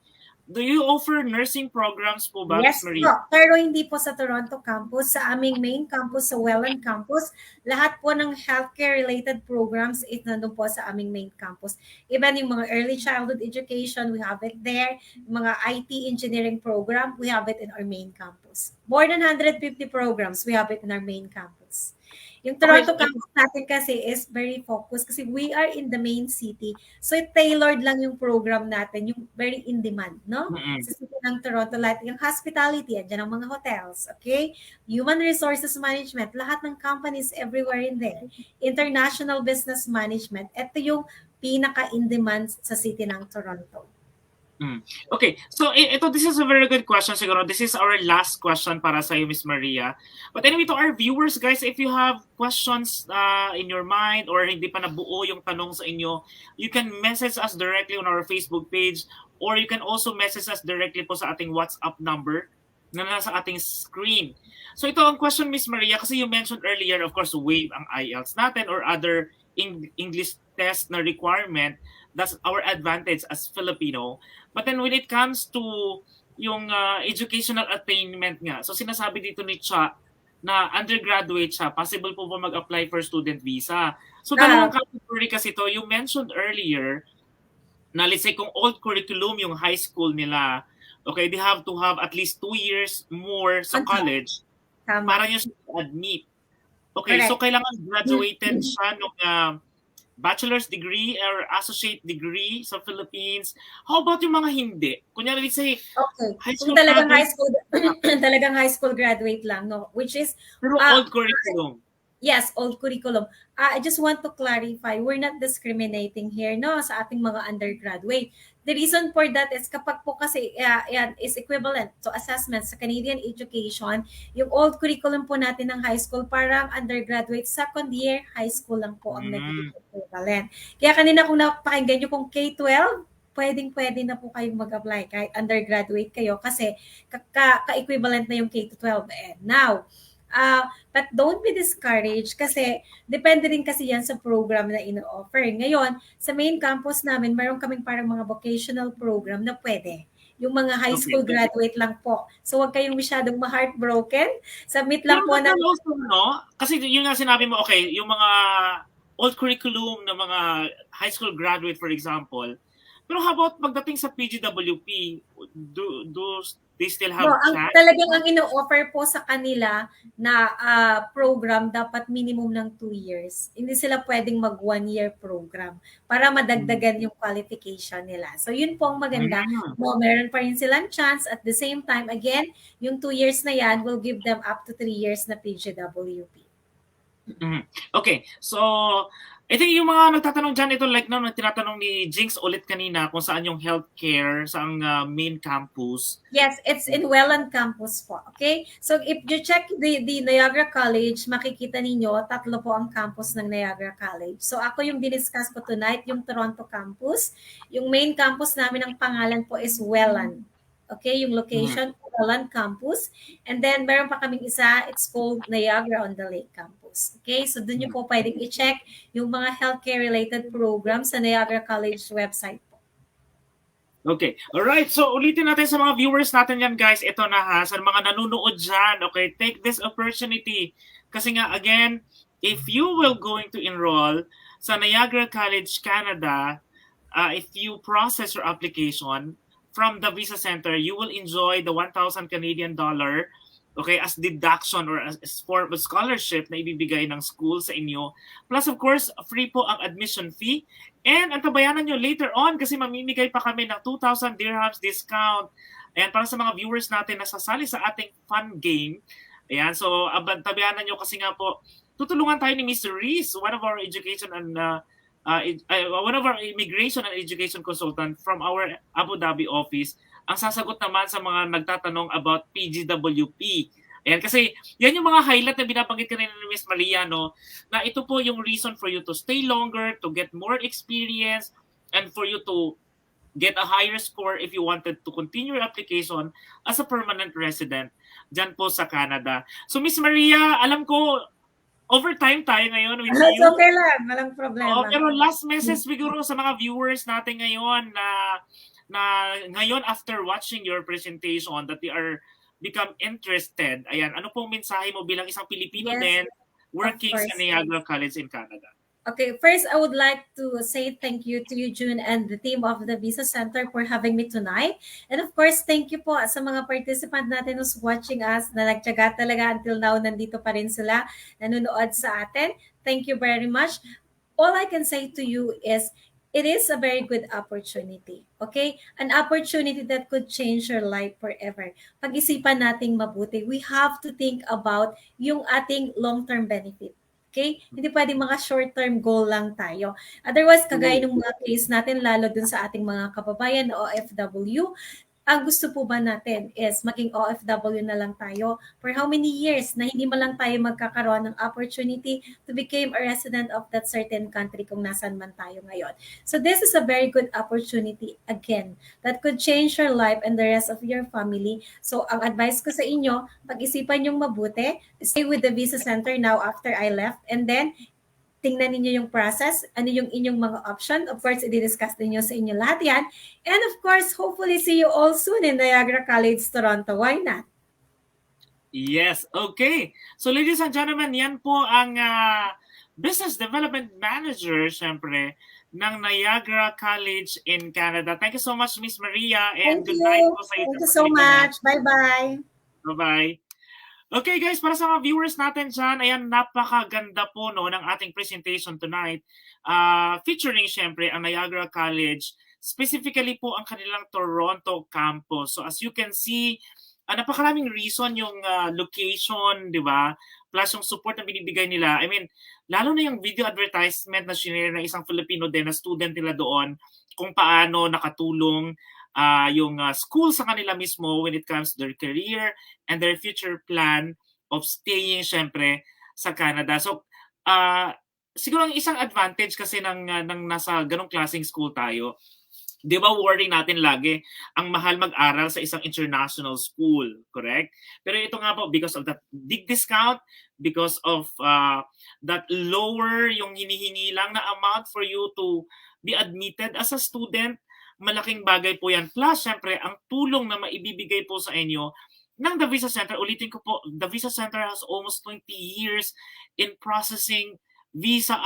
Do you offer nursing programs po ba, Yes Maria? po, pero hindi po sa Toronto campus. Sa aming main campus, sa Welland campus, lahat po ng healthcare-related programs is nandun po sa aming main campus. Even yung mga early childhood education, we have it there. Mga IT engineering program, we have it in our main campus. More than 150 programs, we have it in our main campus. Yung Toronto campus natin kasi is very focused kasi we are in the main city. So tailored lang yung program natin, yung very in demand, no? Mm-hmm. Sa city ng Toronto, lahat yung hospitality, andyan ang mga hotels, okay? Human resources management, lahat ng companies everywhere in there. International business management, ito yung pinaka in demand sa city ng Toronto. Okay, so this is a very good question siguro. This is our last question para sa iyo, Miss Maria. But anyway, to our viewers, guys, if you have questions in your mind or hindi pa nabuo yung tanong sa inyo, you can message us directly on our Facebook page or you can also message us directly po sa ating WhatsApp number na nasa ating screen. So ito ang question, Miss Maria, kasi you mentioned earlier, of course, waive ang IELTS natin or other English test na requirement. That's our advantage as Filipino. But then when it comes to yung educational attainment nga, so sinasabi dito ni Cha na undergraduate siya, possible po ba mag-apply for student visa? So dalawang category kasi to. You mentioned earlier na let's say kung old curriculum yung high school nila, okay, they have to have at least 2 years more sa college para nyo siya admit. Okay, so kailangan graduated siya nung bachelor's degree or associate degree sa Philippines. How about yung mga hindi? Kunyari, let's say, high school talagang high school graduate lang, no? Which is pero old curriculum. Yes, old curriculum. I just want to clarify, we're not discriminating here, no, sa ating mga undergraduate. The reason for that is kapag po kasi yan is equivalent to assessment sa Canadian education, yung old curriculum po natin ng high school, parang undergraduate, second year high school lang po ang naging equivalent. Kaya kanina kung napakinggan nyo kung K-12, pwede na po kayong mag-apply kahit undergraduate kayo kasi ka-equivalent na yung K-12. And now, but don't be discouraged kasi depende rin kasi yan sa program na ino-offer. Ngayon, sa main campus namin, mayroon kaming parang mga vocational program na pwede. Yung mga high school graduate lang po. So, huwag kayong masyadong ma-heartbroken. Submit lang po na... No? Kasi yun nga sinabi mo, okay, yung mga old curriculum na mga high school graduate, for example, pero how about pagdating sa PGWP, do They still No, have chat? talagang ang ino-offer po sa kanila na program dapat minimum ng 2 years. Hindi sila pwedeng mag 1-year program para madagdagan yung qualification nila. So yun po ang maganda. No, meron pa rin silang chance. At the same time, again, yung 2 years na yan will give them up to 3 years na PGWP. Okay, so I think yung mga nagtatanong dyan, ito like na tinatanong ni Jinx ulit kanina kung saan yung healthcare, sa main campus. Yes, it's in Welland campus po. Okay? So if you check the Niagara College, makikita ninyo, 3 po ang campus ng Niagara College. So ako yung diniscuss ko tonight, yung Toronto campus. Yung main campus namin, ang pangalan po is Welland. Okay, yung location, Welland campus. And then meron pa kaming isa, it's called Niagara on the Lake campus. Okay, so dun nyo po pwedeng i-check yung mga healthcare related programs sa Niagara College website po. Okay, alright. So ulitin natin sa mga viewers natin yan guys. Ito na ha, sa mga nanonood dyan. Okay, take this opportunity. Kasi nga again, if you will going to enroll sa Niagara College Canada, if you process your application from the Visa Center, you will enjoy the 1,000 Canadian dollar, okay, as deduction or as form of scholarship na ibibigay ng school sa inyo. Plus, of course, free po ang admission fee. And ang tabayanan nyo later on kasi mamimigay pa kami ng 2,000 dirhams discount. Ayan, para sa mga viewers natin na sasali sa ating fun game. Ayan, so tabayanan nyo kasi nga po, tutulungan tayo ni Ms. Reese, one of our education and one of our immigration and education consultant from our Abu Dhabi office, ang sasagot naman sa mga nagtatanong about PGWP. Ayan, kasi yan yung mga highlight na binabanggit kanina ni Ms. Maria, no? Na ito po yung reason for you to stay longer, to get more experience, and for you to get a higher score if you wanted to continue your application as a permanent resident dyan po sa Canada. So Ms. Maria, alam ko, overtime tayo ngayon with you. Okay lang, walang problema. Pero last message siguro sa mga viewers natin ngayon na ngayon after watching your presentation that they are become interested. Ayan, ano pong mensahe mo bilang isang Pilipino din working sa Niagara College in Canada? Okay, first I would like to say thank you to you, June, and the team of the Visa Center for having me tonight. And of course, thank you po sa mga participant natin who's watching us na nagtyaga talaga until now, nandito pa rin sila, nanonood sa atin. Thank you very much. All I can say to you is, it is a very good opportunity, okay? An opportunity that could change your life forever. Pag-isipan nating mabuti, we have to think about yung ating long-term benefit. Okay? Hindi pwedeng mga short-term goal lang tayo. Otherwise, kagaya ng mga case natin, lalo dun sa ating mga kababayan na OFW, ang gusto po ba natin is maging OFW na lang tayo for how many years na hindi man lang tayo magkakaroon ng opportunity to become a resident of that certain country kung nasan man tayo ngayon. So this is a very good opportunity again that could change your life and the rest of your family. So ang advice ko sa inyo, pag-isipan yung mabuti, stay with the Visa Center now after I left, and then tingnan ninyo yung process, ano yung inyong mga option. Of course, i-discuss ninyo sa inyo lahat yan. And of course, hopefully see you all soon in Niagara College, Toronto. Why not? Yes, okay. So ladies and gentlemen, yan po ang Business Development Manager, syempre, ng Niagara College in Canada. Thank you so much, Miss Maria, and good night po sa iyo. Thank you so much. Bye-bye. Bye-bye. Okay guys, para sa mga viewers natin dyan, ayan, napakaganda po no, ng ating presentation tonight. Featuring syempre ang Niagara College, specifically po ang kanilang Toronto campus. So as you can see, napakaraming reason yung location, di ba? Plus yung support na binibigay nila. I mean, lalo na yung video advertisement na sinare ng isang Filipino din na student nila doon, kung paano nakatulong yung school sa kanila mismo when it comes to their career and their future plan of staying syempre sa Canada. So siguro ang isang advantage kasi ng nasa ganong klaseng school tayo, di ba worry natin lagi ang mahal mag-aral sa isang international school, correct? Pero ito nga po, because of that big discount, because of that lower yung hinihingi lang na amount for you to be admitted as a student, malaking bagay po yan. Plus, syempre, ang tulong na maibibigay po sa inyo ng The Visa Center, ulitin ko po, The Visa Center has almost 20 years in processing visa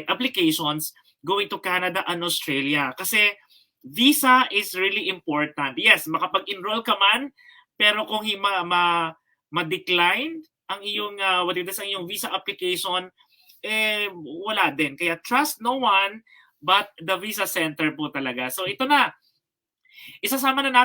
applications going to Canada and Australia. Kasi visa is really important. Yes, makapag-enroll ka man, pero kung ma-decline ang iyong ang iyong visa application, wala din. Kaya trust no one but the visa center po talaga. So ito na, isasama na natin